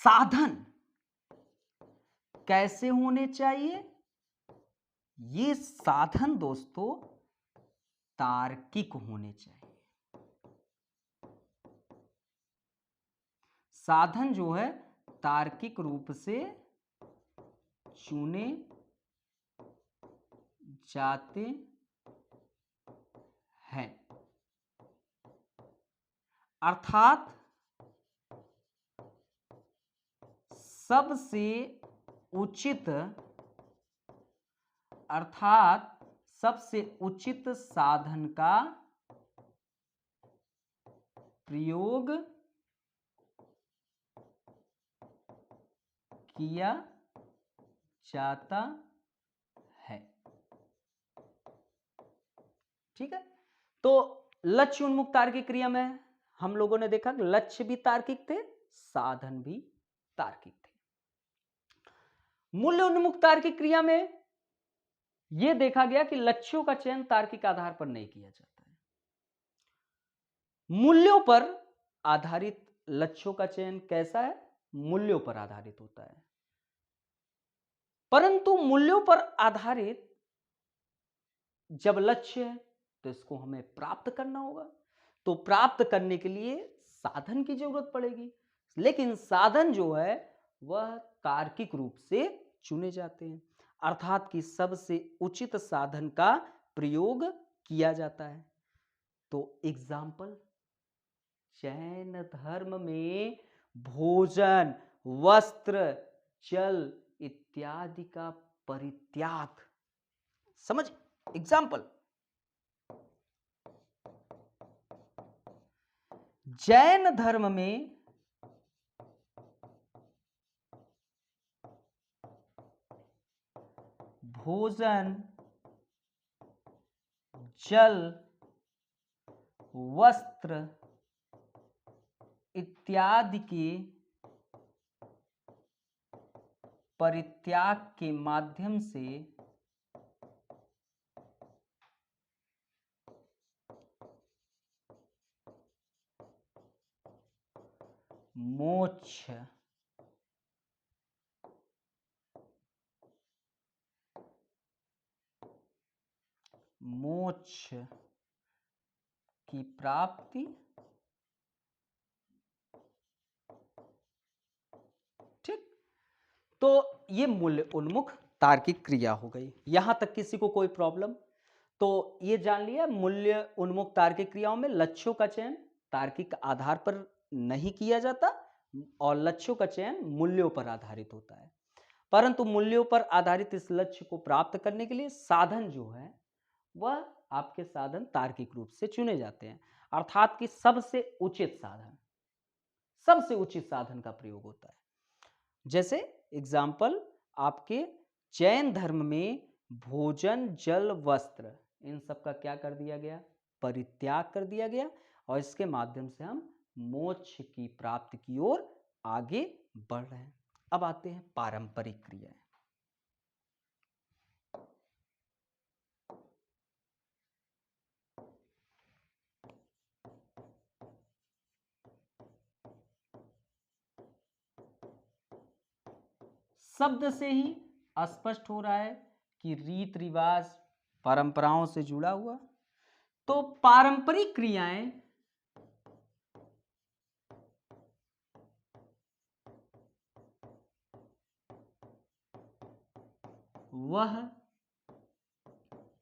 A: साधन कैसे होने चाहिए? ये साधन दोस्तों तार्किक होने चाहिए। साधन जो है तार्किक रूप से चुने जाते हैं, अर्थात सबसे उचित साधन का प्रयोग किया जाता है। ठीक है, तो लक्ष्य उन्मुख तार्किक क्रिया में हम लोगों ने देखा कि लक्ष्य भी तार्किक थे, साधन भी तार्किक थे। मूल्य उन्मुख तार्किक क्रिया में यह देखा गया कि लक्ष्यों का चयन तार्किक आधार पर नहीं किया जाता है। मूल्यों पर आधारित लक्ष्यों का चयन कैसा है? मूल्यों पर आधारित होता है। परंतु मूल्यों पर आधारित जब लक्ष्य है तो इसको हमें प्राप्त करना होगा, तो प्राप्त करने के लिए साधन की जरूरत पड़ेगी, लेकिन साधन जो है वह तार्किक रूप से चुने जाते हैं, अर्थात कि सबसे उचित साधन का प्रयोग किया जाता है। तो एग्जाम्पल, जैन धर्म में भोजन, वस्त्र, जल इत्यादि का परित्याग, समझ, एग्जाम्पल, जैन धर्म में भोजन, जल, वस्त्र इत्यादि के परित्याग के माध्यम से मोक्ष की प्राप्ति, ठीक, तो ये मूल्य उन्मुख तार्किक क्रिया हो गई। यहां तक किसी को कोई प्रॉब्लम? तो ये जान लिया, मूल्य उन्मुख तार्किक क्रियाओं में लक्ष्यों का चयन तार्किक आधार पर नहीं किया जाता और लक्ष्यों का चयन मूल्यों पर आधारित होता है। परंतु मूल्यों पर आधारित इस लक्ष्य को प्राप्त करने के लिए साधन जो है वह आपके साधन तार्किक रूप से चुने जाते हैं, अर्थात कि सबसे उचित साधन का प्रयोग होता है। जैसे एग्जाम्पल, आपके जैन धर्म में भोजन, जल, वस्त्र, इन सब का क्या कर दिया गया? परित्याग कर दिया गया, और इसके माध्यम से हम मोक्ष की प्राप्ति की ओर आगे बढ़ रहे हैं। अब आते हैं पारंपरिक क्रियाएं। शब्द से ही स्पष्ट हो रहा है कि रीत रिवाज परंपराओं से जुड़ा हुआ। तो पारंपरिक क्रियाएं वह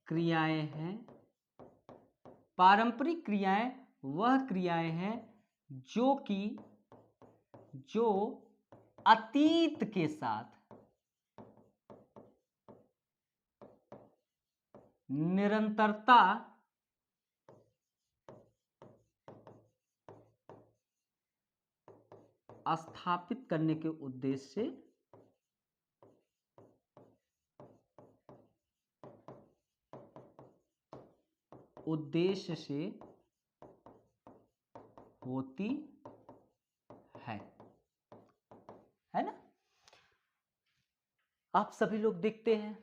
A: क्रियाएं हैं, पारंपरिक क्रियाएं वह क्रियाएं हैं जो अतीत के साथ निरंतरता स्थापित करने के उद्देश्य से होती है ना। आप सभी लोग देखते हैं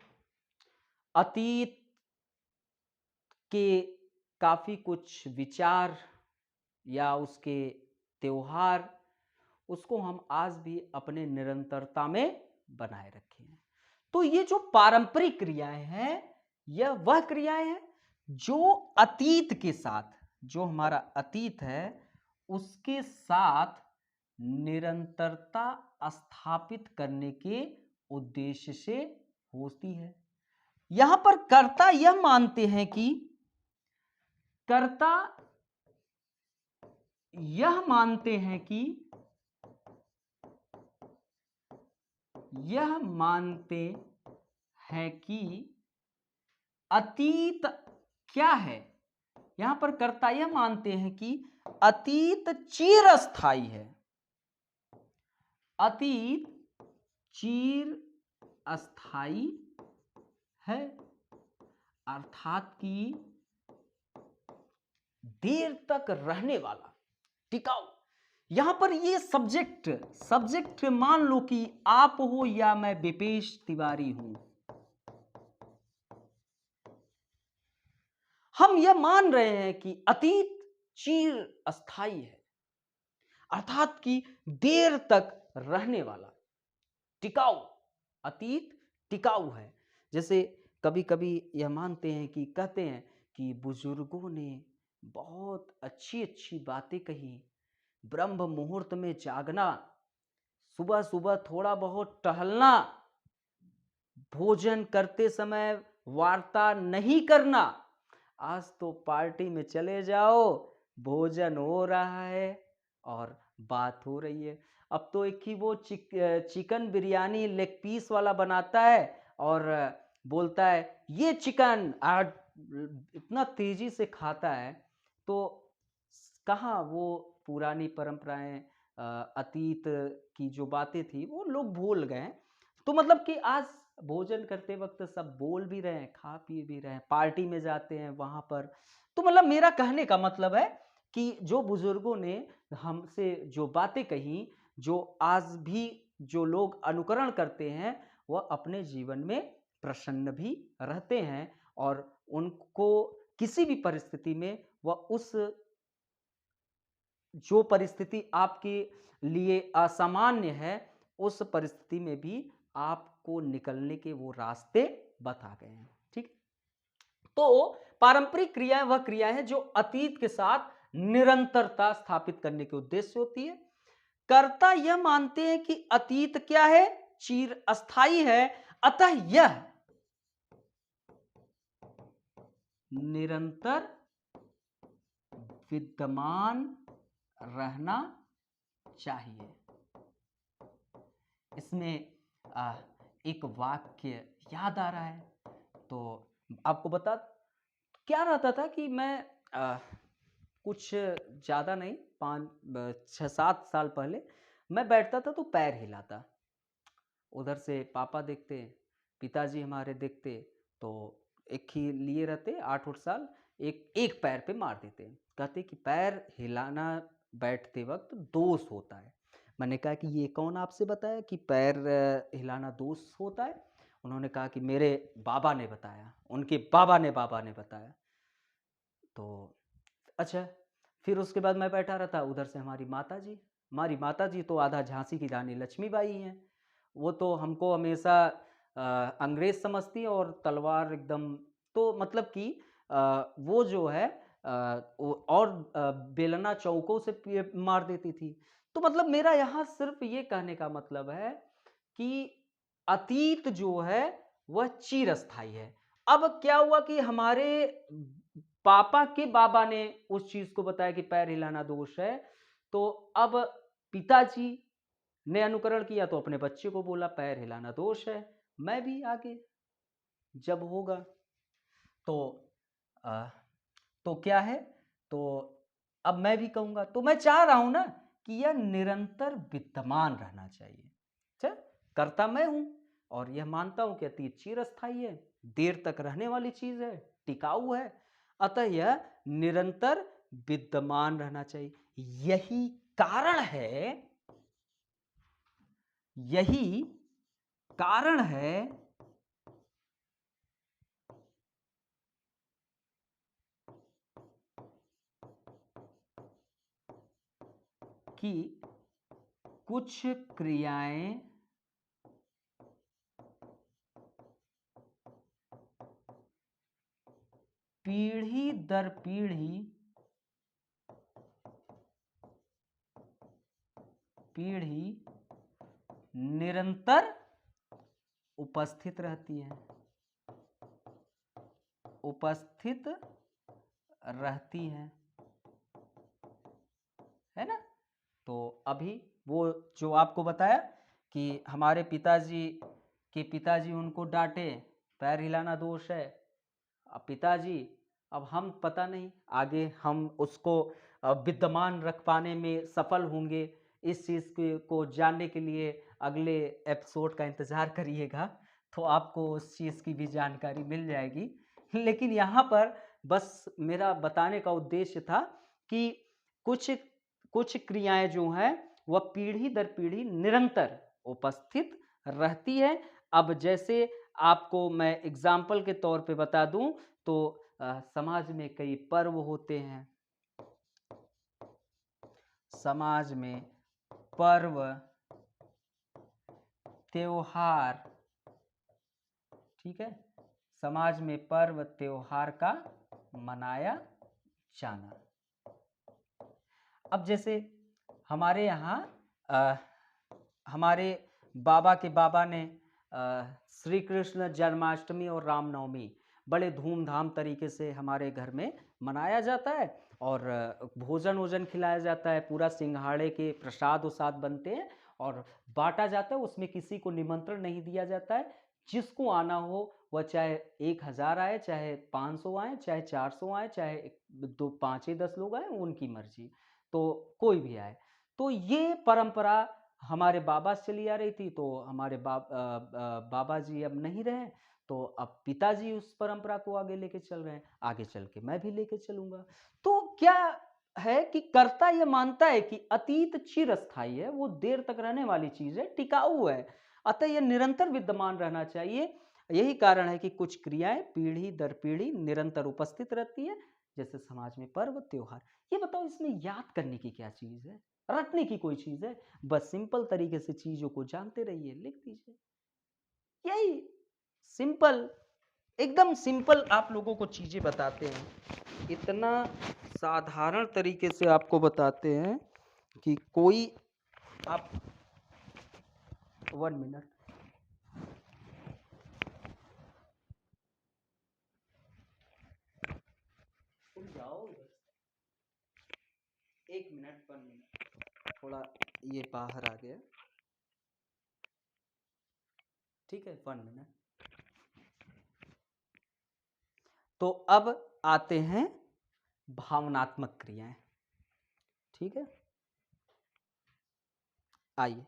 A: अतीत के काफी कुछ विचार या उसके त्योहार, उसको हम आज भी अपने निरंतरता में बनाए रखे हैं। तो ये जो पारंपरिक क्रियाएं हैं, यह वह क्रियाएं हैं जो अतीत के साथ, जो हमारा अतीत है उसके साथ निरंतरता स्थापित करने के उद्देश्य से होती है। यहां पर कर्ता यह मानते हैं कि अतीत क्या है। यहां पर कर्ता यह मानते हैं कि अतीत चिरस्थायी है। अतीत चिरस्थायी है, अर्थात कि देर तक रहने वाला, टिकाऊ। यहां पर ये सब्जेक्ट मान लो कि आप हो या मैं विपेश तिवारी हूं। हम यह मान रहे हैं कि अतीत चिरस्थायी है, अर्थात कि देर तक रहने वाला, टिकाऊ। अतीत टिकाऊ है। जैसे कभी कभी यह मानते हैं कि कहते हैं कि बुजुर्गों ने बहुत अच्छी अच्छी बातें कही, ब्रह्म मुहूर्त में जागना, सुबह सुबह थोड़ा बहुत टहलना, भोजन करते समय वार्ता नहीं करना। आज तो पार्टी में चले जाओ, भोजन हो रहा है और बात हो रही है। अब तो एक ही वो चिकन बिरयानी लेग पीस वाला बनाता है और बोलता है ये चिकन, आज इतना तेजी से खाता है। तो कहाँ वो पुरानी परंपराएं, अतीत की जो बातें थी वो लोग भूल गए। तो मतलब कि आज भोजन करते वक्त सब बोल भी रहे हैं, खा पी भी रहे हैं, पार्टी में जाते हैं वहां पर। तो मतलब मेरा कहने का मतलब है कि जो बुजुर्गों ने हमसे जो बातें कही, जो आज भी जो लोग अनुकरण करते हैं, वह अपने जीवन में प्रसन्न भी रहते हैं और उनको किसी भी परिस्थिति में वह उस जो परिस्थिति आपके लिए असामान्य है, उस परिस्थिति में भी आपको निकलने के वो रास्ते बता गए हैं। ठीक। तो पारंपरिक क्रियाएं वह क्रियाएं हैं जो अतीत के साथ निरंतरता स्थापित करने के उद्देश्य से होती है। कर्ता यह मानते हैं कि अतीत क्या है, चिरस्थायी है, अतः यह निरंतर विद्यमान रहना चाहिए। इसमें एक वाक्य याद आ रहा है, तो आपको बता क्या रहता था कि मैं कुछ ज़्यादा नहीं, 5-6-7 साल पहले मैं बैठता था तो पैर हिलाता, उधर से पापा देखते, पिताजी हमारे देखते, तो एक ही लिए रहते 8-8 साल, एक पैर पे मार देते, कहते कि पैर हिलाना बैठते वक्त दोष होता है। मैंने कहा कि ये कौन आपसे बताया कि पैर हिलाना दोष होता है। उन्होंने कहा कि मेरे बाबा ने बताया, उनके बाबा ने बताया। तो अच्छा, फिर उसके बाद मैं बैठा रहता, उधर से हमारी माता जी तो आधा झांसी की रानी लक्ष्मीबाई हैं। वो तो हमको हमेशा अंग्रेज समझती और तलवार एकदम, तो मतलब कि वो जो है और बेलना चौकों से मार देती थी। तो मतलब मेरा यहाँ सिर्फ ये कहने का मतलब है कि अतीत जो है वह चिरस्थायी है। अब क्या हुआ कि हमारे पापा के बाबा ने उस चीज को बताया कि पैर हिलाना दोष है, तो अब पिताजी ने अनुकरण किया तो अपने बच्चे को बोला पैर हिलाना दोष है, मैं भी आगे जब होगा तो आ, तो क्या है, तो अब मैं भी कहूंगा, तो मैं चाह रहा हूं ना कि यह निरंतर विद्यमान रहना चाहिए। अच्छा, करता मैं हूं और यह मानता हूं कि अतीत चिरस्थायी है, देर तक रहने वाली चीज है, टिकाऊ है, अतः यह निरंतर विद्यमान रहना चाहिए। यही कारण है, यही कारण है कि कुछ क्रियाएं पीढ़ी दर पीढ़ी निरंतर उपस्थित रहती है, उपस्थित रहती है ना। तो अभी वो जो आपको बताया कि हमारे पिताजी उनको डांटे, पैर हिलाना दोष है। अब पिताजी, अब हम पता नहीं आगे हम उसको विद्यमान रख पाने में सफल होंगे, इस चीज़ को जानने के लिए अगले एपिसोड का इंतज़ार करिएगा, तो आपको उस चीज़ की भी जानकारी मिल जाएगी। लेकिन यहाँ पर बस मेरा बताने का उद्देश्य था कि कुछ कुछ क्रियाएं जो हैं वह पीढ़ी दर पीढ़ी निरंतर उपस्थित रहती है। अब जैसे आपको मैं एग्जाम्पल के तौर पे बता दूं तो समाज में कई पर्व होते हैं, समाज में पर्व त्योहार, ठीक है, समाज में पर्व त्योहार का मनाया जाना। अब जैसे हमारे यहाँ हमारे बाबा के बाबा ने श्री कृष्ण जन्माष्टमी और रामनवमी बड़े धूमधाम तरीके से हमारे घर में मनाया जाता है और भोजन वोजन खिलाया जाता है, पूरा सिंघाड़े के प्रसाद उसाद बनते हैं और बांटा जाता है। उसमें किसी को निमंत्रण नहीं दिया जाता है, जिसको आना हो वह चाहे 1000 आए, चाहे 500 आए, चाहे 400 आए, चाहे 5 10 लोग आए, उनकी मर्जी, तो कोई भी आए। तो ये परंपरा हमारे बाबा से चली आ रही थी, तो हमारे बाबा जी अब नहीं रहे, तो अब पिताजी उस परंपरा को आगे लेके चल रहे हैं, आगे चल के मैं भी लेके चलूंगा। तो क्या है कि कर्ता ये मानता है कि अतीत चिरस्थायी है, वो देर तक रहने वाली चीज है, टिकाऊ है, अतः यह निरंतर विद्यमान रहना चाहिए। यही कारण है कि कुछ क्रियाएं पीढ़ी दर पीढ़ी निरंतर उपस्थित रहती है, जैसे समाज में पर्व त्योहार। ये बताओ इसमें याद करने की क्या चीज है, रटने की कोई चीज है? बस सिंपल तरीके से चीजों को जानते रहिए, लिख दीजिए, यही सिंपल, एकदम सिंपल आप लोगों को चीजें बताते हैं, इतना साधारण तरीके से आपको बताते हैं कि कोई आप 1 मिनट जाओ, 1 मिनट 1 मिनट, थोड़ा ये बाहर आ गया, ठीक है, 1 मिनट। तो अब आते हैं भावनात्मक क्रियाएं, ठीक है, आइए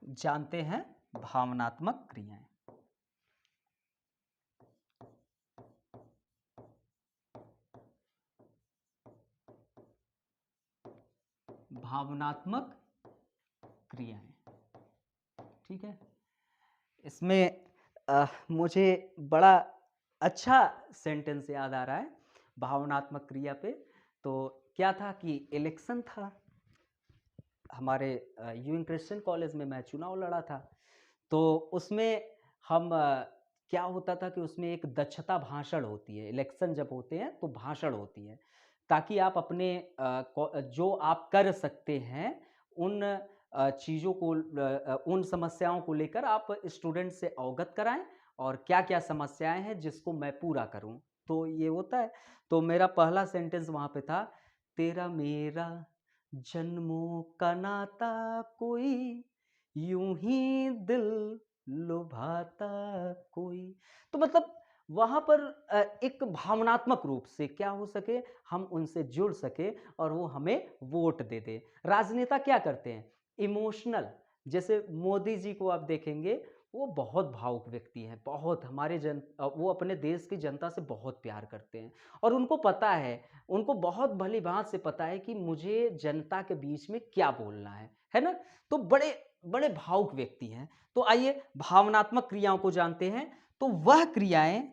A: जानते हैं भावनात्मक क्रियाएं। भावनात्मक क्रियाएं, ठीक है, इसमें मुझे बड़ा अच्छा सेंटेंस याद आ रहा है भावनात्मक क्रिया पे। तो क्या था कि इलेक्शन था हमारे यूएन क्रिश्चियन कॉलेज में, मैं चुनाव लड़ा था, तो उसमें हम क्या होता था कि उसमें एक दक्षता भाषण होती है, इलेक्शन जब होते हैं तो भाषण होती है, ताकि आप अपने जो आप कर सकते हैं उन चीज़ों को, उन समस्याओं को लेकर आप स्टूडेंट से अवगत कराएं और क्या क्या समस्याएं हैं जिसको मैं पूरा करूं। तो ये होता है। तो मेरा पहला सेंटेंस वहाँ पे था तेरा मेरा जन्मों का नाता कोई, यूं ही दिल लुभाता कोई। तो मतलब वहां पर एक भावनात्मक रूप से क्या हो सके, हम उनसे जुड़ सके और वो हमें वोट दे दे। राजनेता क्या करते हैं, इमोशनल। जैसे मोदी जी को आप देखेंगे, वो बहुत भावुक व्यक्ति हैं, बहुत हमारे वो अपने देश की जनता से बहुत प्यार करते हैं और उनको पता है, उनको बहुत भली भांत से पता है कि मुझे जनता के बीच में क्या बोलना है ना। तो बड़े बड़े भावुक व्यक्ति हैं। तो आइए भावनात्मक क्रियाओं को जानते हैं। तो वह क्रियाएं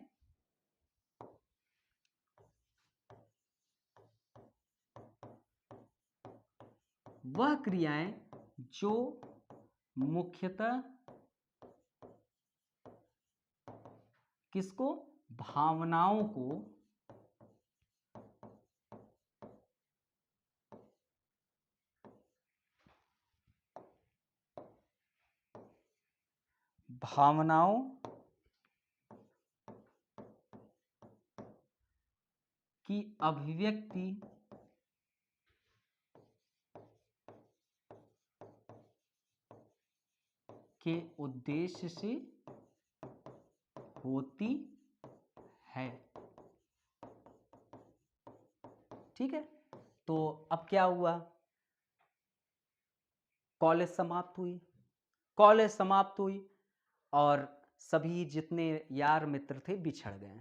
A: जो मुख्यतः किसको, भावनाओं को भावनाओं की अभिव्यक्ति के उद्देश्य से होती है। ठीक है। तो अब क्या हुआ, कॉलेज समाप्त हुई, कॉलेज समाप्त हुई और सभी जितने यार मित्र थे बिछड़ गए।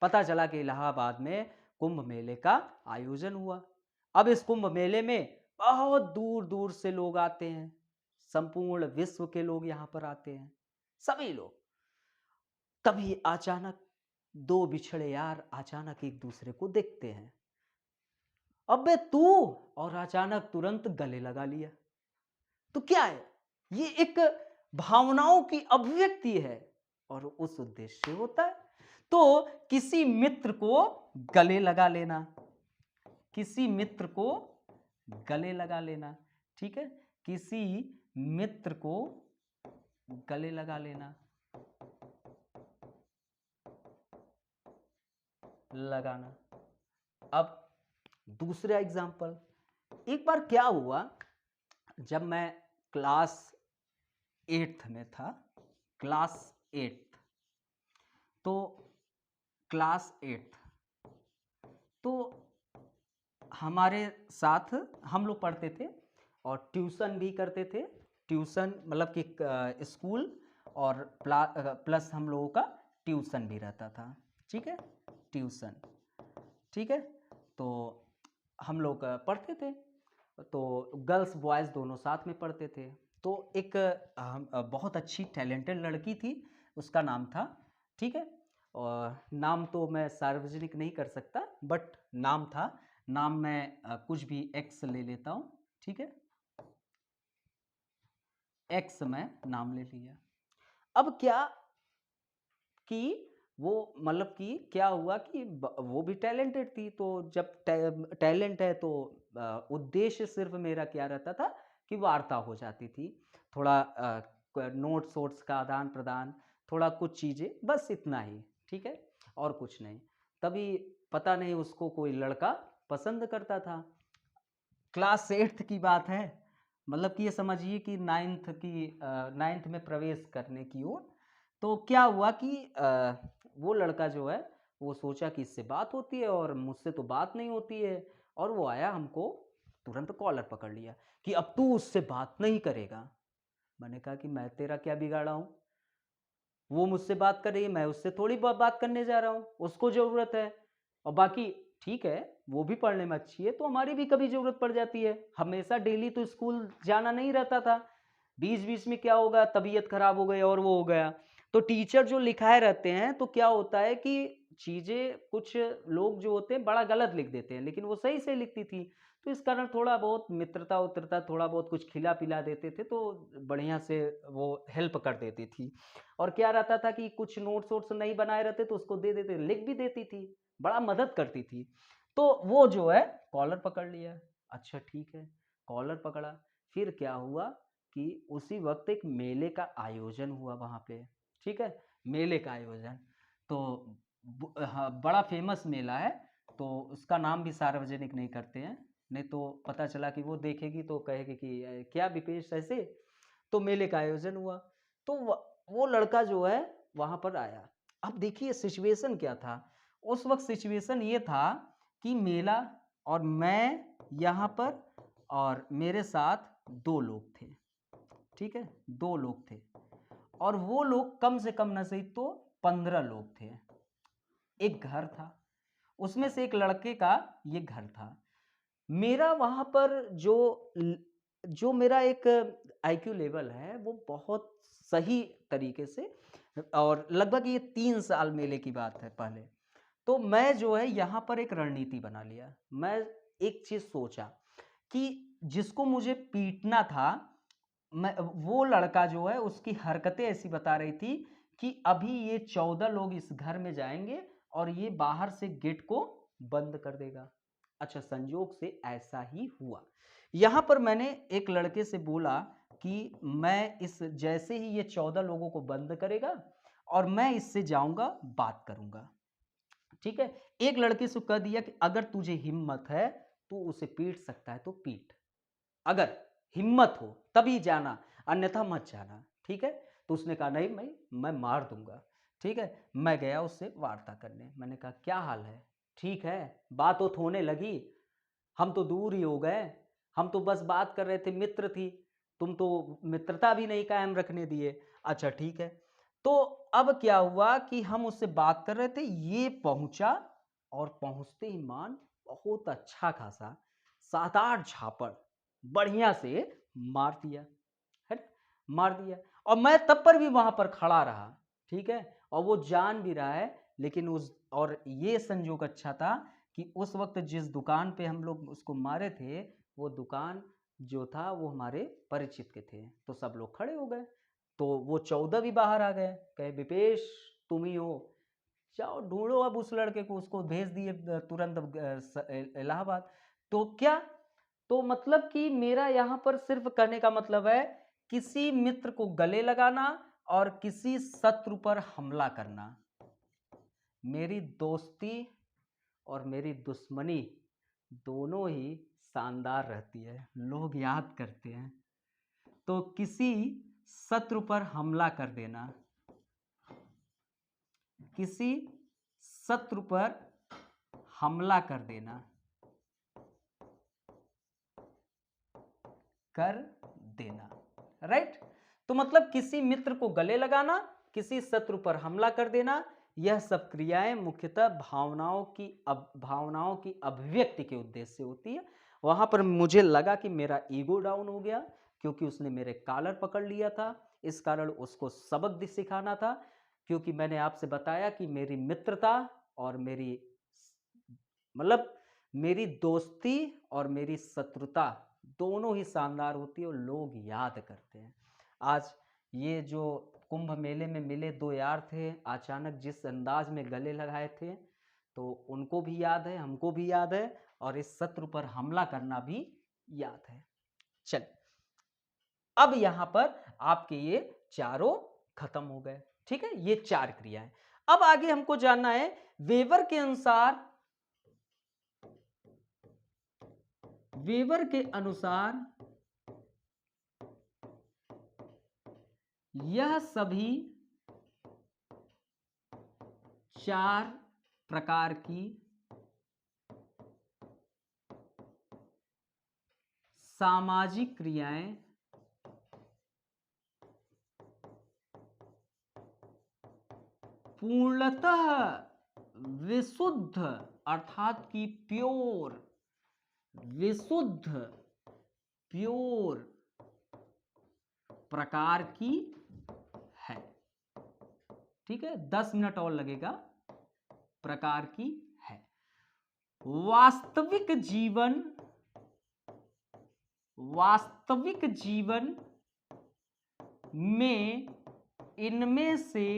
A: पता चला कि इलाहाबाद में कुंभ मेले का आयोजन हुआ। अब इस कुंभ मेले में बहुत दूर दूर से लोग आते हैं, संपूर्ण विश्व के लोग यहां पर आते हैं, सभी लोग। तभी अचानक दो बिछड़े यार अचानक एक दूसरे को देखते हैं, अबे तू, और अचानक तुरंत गले लगा लिया। तो क्या है, ये एक भावनाओं की अभिव्यक्ति है और उस उद्देश्य से होता है। तो किसी मित्र को गले लगा लेना, किसी मित्र को गले लगा लेना, ठीक है, किसी मित्र को गले लगा लेना, लगाना। अब दूसरा एग्जाम्पल, एक बार क्या हुआ, जब मैं क्लास 8th में था, क्लास 8th, तो क्लास 8th, तो हमारे साथ हम लोग पढ़ते थे और ट्यूशन भी करते थे। ट्यूशन मतलब कि स्कूल और प्लस हम लोगों का ट्यूशन भी रहता था। ठीक है, ट्यूशन, ठीक है। तो हम लोग पढ़ते थे, तो गर्ल्स बॉयज़ दोनों साथ में पढ़ते थे। तो एक बहुत अच्छी टैलेंटेड लड़की थी, उसका नाम था, ठीक है, और नाम तो मैं सार्वजनिक नहीं कर सकता, बट नाम था, नाम मैं कुछ भी एक्स ले लेता हूँ, ठीक है, एक्स मैं नाम ले लिया। अब क्या कि वो मतलब कि क्या हुआ कि वो भी टैलेंटेड थी, तो जब टैलेंट है तो उद्देश्य सिर्फ मेरा क्या रहता था कि वार्ता हो जाती थी, थोड़ा नोट्स वोट्स का आदान प्रदान, थोड़ा कुछ चीज़ें, बस इतना ही, ठीक है, और कुछ नहीं। तभी पता नहीं उसको कोई लड़का पसंद करता था। क्लास 8th की बात है, मतलब कि ये समझिए कि 9th में प्रवेश करने की ओर। तो क्या हुआ कि वो लड़का जो है, वो सोचा कि इससे बात होती है और मुझसे तो बात नहीं होती है, और वो आया, हमको तुरंत कॉलर पकड़ लिया कि अब तू उससे बात नहीं करेगा। मैंने कहा कि मैं तेरा क्या बिगाड़ा हूँ, वो मुझसे बात कर रही है, मैं उससे थोड़ी बात करने जा रहा हूँ, उसको ज़रूरत है। और बाकी ठीक है, वो भी पढ़ने में अच्छी है, तो हमारी भी कभी ज़रूरत पड़ जाती है, हमेशा डेली तो स्कूल जाना नहीं रहता था, बीच बीच में क्या होगा, तबीयत खराब हो गई और वो हो गया। तो टीचर जो लिखाए रहते हैं, तो क्या होता है कि चीज़ें कुछ लोग जो होते हैं बड़ा गलत लिख देते हैं, लेकिन वो सही से लिखती थी। तो इस कारण थोड़ा बहुत मित्रता उत्रता, थोड़ा बहुत कुछ खिला पिला देते थे, तो बढ़िया से वो हेल्प कर देती थी। और क्या रहता था कि कुछ नोट्स वोट्स नहीं बनाए रहते तो उसको दे देते, लिख भी देती थी, बड़ा मदद करती थी। तो वो जो है कॉलर पकड़ लिया। अच्छा ठीक है, कॉलर पकड़ा, फिर क्या हुआ कि उसी वक्त एक मेले का आयोजन हुआ वहाँ पे, ठीक है, मेले का आयोजन। तो हाँ, बड़ा फेमस मेला है, तो उसका नाम भी सार्वजनिक नहीं करते हैं, नहीं तो पता चला कि वो देखेगी तो कहेगी कि क्या विपेश ऐसे। तो मेले का आयोजन हुआ, तो वो लड़का जो है वहां पर आया। अब देखिए सिचुएशन क्या था उस वक्त। सिचुएशन ये था कि मेला और मैं यहाँ पर, और मेरे साथ 2 लोग थे, ठीक है, 2 लोग थे, और वो लोग कम से कम न सही तो 15 लोग थे। एक घर था, उसमें से एक लड़के का ये घर था। मेरा वहां पर जो मेरा एक आईक्यू लेवल है वो बहुत सही तरीके से, और लगभग ये 3 साल मेले की बात है पहले। तो मैं जो है यहाँ पर एक रणनीति बना लिया। मैं एक चीज सोचा कि जिसको मुझे पीटना था, मैं वो लड़का जो है उसकी हरकतें ऐसी बता रही थी कि अभी ये 14 लोग इस घर में जाएंगे और ये बाहर से गेट को बंद कर देगा। अच्छा, संयोग से ऐसा ही हुआ। यहां पर मैंने एक लड़के से बोला कि मैं इस जैसे ही ये 14 लोगों को बंद करेगा और मैं इससे जाऊंगा, बात करूंगा, ठीक है। एक लड़के से कह दिया कि अगर तुझे हिम्मत है तू उसे पीट सकता है तो पीट, अगर हिम्मत हो तभी जाना, अन्यथा मत जाना, ठीक है। तो उसने कहा नहीं मैं मार दूंगा, ठीक है। मैं गया उससे वार्ता करने। मैंने कहा क्या हाल है, ठीक है, बात तो होने लगी, हम तो दूर ही हो गए, हम तो बस बात कर रहे थे, मित्र थी, तुम तो मित्रता भी नहीं कायम रखने दिए। अच्छा ठीक है। तो अब क्या हुआ कि हम उससे बात कर रहे थे, ये पहुंचा और पहुंचते ही मान बहुत अच्छा खासा 7-8 झापड़ बढ़िया से मार दिया, है ना? मार दिया। और मैं तब पर भी वहां पर खड़ा रहा, ठीक है। और वो जान भी रहा है, लेकिन उस और ये संजोग अच्छा था कि उस वक्त जिस दुकान पे हम लोग उसको मारे थे, वो दुकान जो था वो हमारे परिचित के थे। तो सब लोग खड़े हो गए, तो वो 14 भी बाहर आ गए, कहे विपेश तुम ही हो, जाओ ढूंढो अब उस लड़के को। उसको भेज दिए तुरंत इलाहाबाद। तो क्या, तो मतलब कि मेरा यहाँ पर सिर्फ कहने का मतलब है किसी मित्र को गले लगाना और किसी शत्रु पर हमला करना। मेरी दोस्ती और मेरी दुश्मनी दोनों ही शानदार रहती है, लोग याद करते हैं। तो किसी शत्रु पर हमला कर देना, किसी शत्रु पर हमला कर देना, कर देना, राइट। तो मतलब किसी मित्र को गले लगाना, किसी शत्रु पर हमला कर देना, यह सब क्रियाएं मुख्यतः भावनाओं की अभिव्यक्ति के उद्देश्य से होती है। वहां पर मुझे लगा कि मेरा ईगो डाउन हो गया, क्योंकि उसने मेरे कॉलर पकड़ लिया था। इस कारण उसको सबक सिखाना था, क्योंकि मैंने आपसे बताया कि मेरी मित्रता और मेरी मतलब मेरी दोस्ती और मेरी शत्रुता दोनों ही शानदार होती है और लोग याद करते हैं। आज ये जो कुंभ मेले में मिले 2 यार थे, अचानक जिस अंदाज में गले लगाए थे, तो उनको भी याद है, हमको भी याद है, और इस शत्रु पर हमला करना भी याद है। चल, अब यहां पर आपके ये चारों खत्म हो गए, ठीक है, ये 4 क्रियाएं। अब आगे हमको जानना है वेबर के अनुसार यह सभी 4 प्रकार की सामाजिक क्रियाएं पूर्णतः विशुद्ध, अर्थात कि प्योर, विशुद्ध प्योर प्रकार की है, ठीक है। 10 मिनट और लगेगा, प्रकार की है। वास्तविक जीवन में इनमें से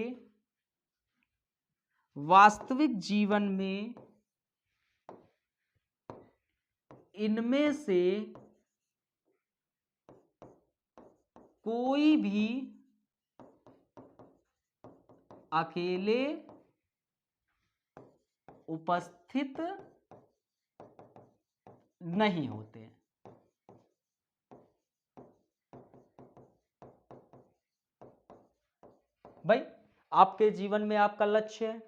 A: वास्तविक जीवन में इनमें से कोई भी अकेले उपस्थित नहीं होते हैं। भाई, आपके जीवन में आपका लक्ष्य है,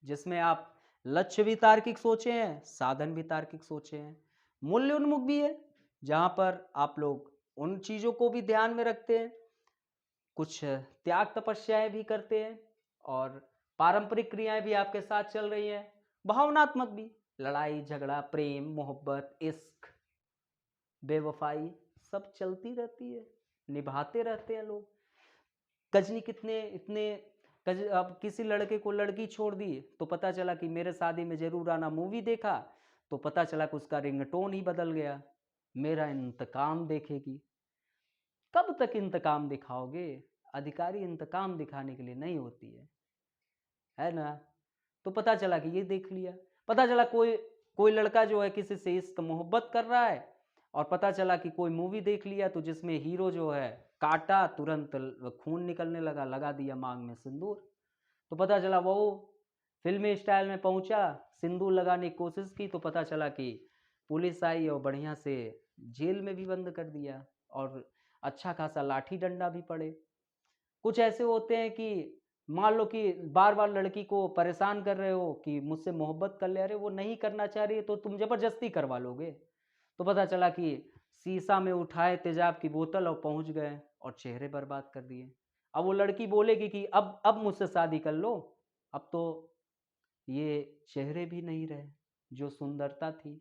A: जिसमें आप लक्ष्य भी तार्किक सोचे हैं, साधन भी तार्किक सोचे हैं, मूल्य उन्मुख भी है, जहां पर आप लोग उन चीजों को भी ध्यान में रखते हैं, कुछ त्याग तपस्याएं भी करते हैं, और पारंपरिक क्रियाएं भी आपके साथ चल रही हैं, भावनात्मक भी, लड़ाई झगड़ा प्रेम मोहब्बत इश्क बेवफाई सब चलती रहती है, निभाते रहते हैं लोग। कजनी कितने इतने अब किसी लड़के को लड़की छोड़ दी तो पता चला कि मेरे शादी में जरूर आना मूवी देखा, तो पता चला कि उसका रिंगटोन ही बदल गया, मेरा इंतकाम देखेगी। कब तक इंतकाम दिखाओगे? अधिकारी इंतकाम दिखाने के लिए नहीं होती है ना? तो पता चला कि ये देख लिया, पता चला कोई कोई लड़का जो है किसी से इश्क मोहब्बत कर रहा है, और पता चला कि कोई मूवी देख लिया तो जिसमें हीरो जो है काटा, तुरंत खून निकलने लगा, लगा दिया मांग में सिंदूर। तो पता चला वो फिल्मी स्टाइल में पहुंचा, सिंदूर लगाने की कोशिश की, तो पता चला कि पुलिस आई और बढ़िया से जेल में भी बंद कर दिया, और अच्छा खासा लाठी डंडा भी पड़े। कुछ ऐसे होते हैं कि मान लो कि बार बार लड़की को परेशान कर रहे हो कि मुझसे मोहब्बत कर ले, अरे वो नहीं करना चाह रही है तो तुम जबरदस्ती करवा लोगे, तो पता चला कि शीशा में उठाए तेजाब की बोतल और पहुंच गए और चेहरे बर्बाद कर दिए। अब वो लड़की बोलेगी कि अब मुझसे शादी कर लो, अब तो ये चेहरे भी नहीं रहे जो सुंदरता थी,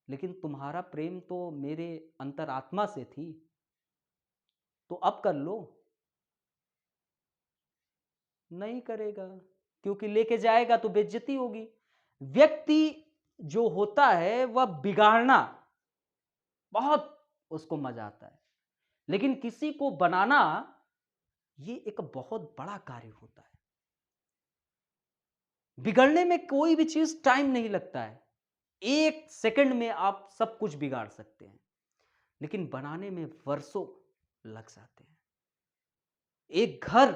A: लेकिन तुम्हारा प्रेम तो मेरे अंतरात्मा से थी, तो अब कर लो। नहीं करेगा, क्योंकि लेके जाएगा तो बेइज्जती होगी। व्यक्ति जो होता है वह बिगाड़ना बहुत उसको मजा आता है, लेकिन किसी को बनाना ये एक बहुत बड़ा कार्य होता है। बिगड़ने में कोई भी चीज टाइम नहीं लगता है, एक सेकंड में आप सब कुछ बिगाड़ सकते हैं, लेकिन बनाने में वर्षों लग जाते हैं। एक घर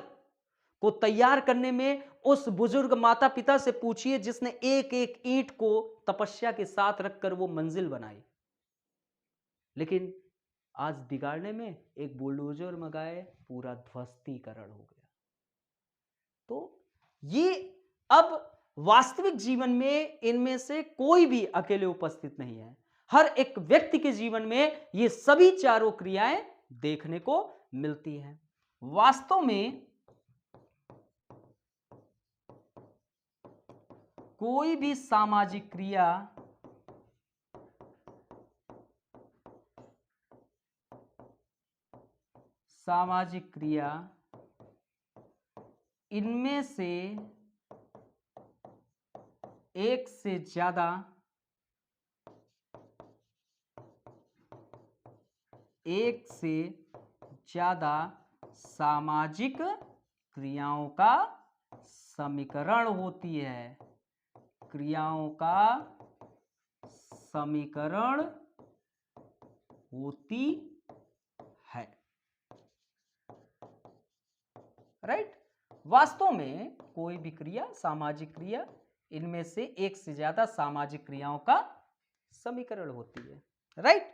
A: को तैयार करने में उस बुजुर्ग माता पिता से पूछिए जिसने एक एक ईंट को तपस्या के साथ रखकर वो मंजिल बनाई, लेकिन आज बिगाड़ने में एक बुलडोजर मंगाए, पूरा ध्वस्तीकरण हो गया। तो ये अब वास्तविक जीवन में इनमें से कोई भी अकेले उपस्थित नहीं है, हर एक व्यक्ति के जीवन में ये सभी चारों क्रियाएं देखने को मिलती हैं। वास्तव में कोई भी सामाजिक क्रिया इनमें से एक से ज्यादा सामाजिक क्रियाओं का समीकरण होती है, क्रियाओं का समीकरण होती है। राइट? वास्तव में कोई भी क्रिया सामाजिक क्रिया इनमें से एक से ज्यादा सामाजिक क्रियाओं का समीकरण होती है। राइट?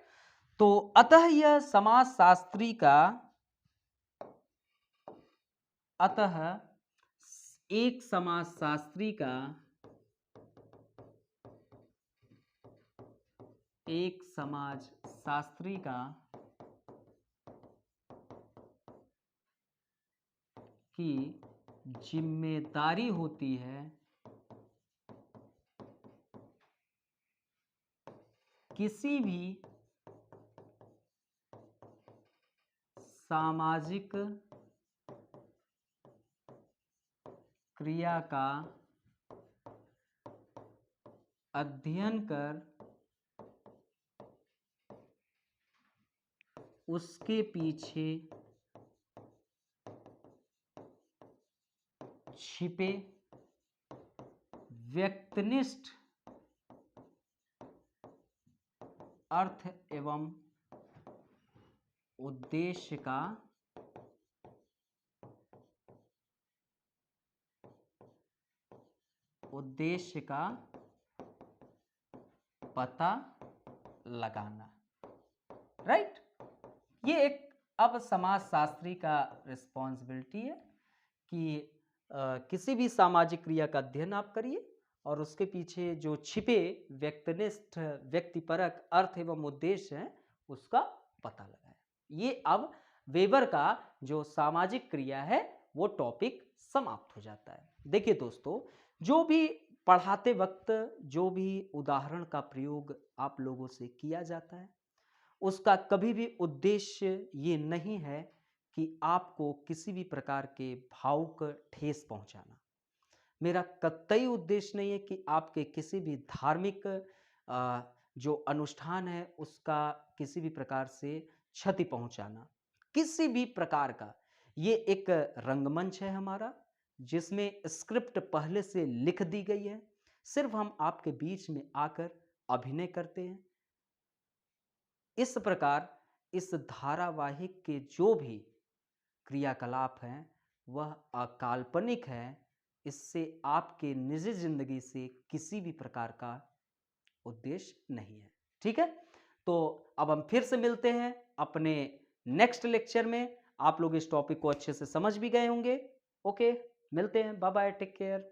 A: तो अतः यह समाजशास्त्री का एक समाजशास्त्री का की जिम्मेदारी होती है किसी भी सामाजिक क्रिया का अध्ययन कर उसके पीछे छिपे व्यक्तिनिष्ठ अर्थ एवं उद्देश्य का पता लगाना, राइट। ये एक अब समाजशास्त्री का रिस्पॉन्सिबिलिटी है कि किसी भी सामाजिक क्रिया का अध्ययन आप करिए और उसके पीछे जो छिपे व्यक्तिनिष्ठ व्यक्तिपरक अर्थ एवं उद्देश्य हैं उसका पता लगाएं। ये अब वेबर का जो सामाजिक क्रिया है वो टॉपिक समाप्त हो जाता है। देखिए दोस्तों, जो भी पढ़ाते वक्त जो भी उदाहरण का प्रयोग आप लोगों से किया जाता है उसका कभी भी उद्देश्य ये नहीं है कि आपको किसी भी प्रकार के भावुक ठेस पहुंचाना। मेरा कतई उद्देश्य नहीं है कि आपके किसी भी धार्मिक जो अनुष्ठान है उसका किसी भी प्रकार से क्षति पहुंचाना, किसी भी प्रकार का। ये एक रंगमंच है हमारा जिसमें स्क्रिप्ट पहले से लिख दी गई है, सिर्फ हम आपके बीच में आकर अभिनय करते हैं। इस प्रकार इस धारावाहिक के जो भी क्रियाकलाप हैं वह अकाल्पनिक है। इससे आपके निजी जिंदगी से किसी भी प्रकार का उद्देश्य नहीं है, ठीक है। तो अब हम फिर से मिलते हैं अपने नेक्स्ट लेक्चर में। आप लोग इस टॉपिक को अच्छे से समझ भी गए होंगे। ओके, मिलते हैं, बाय बाय, टेक केयर।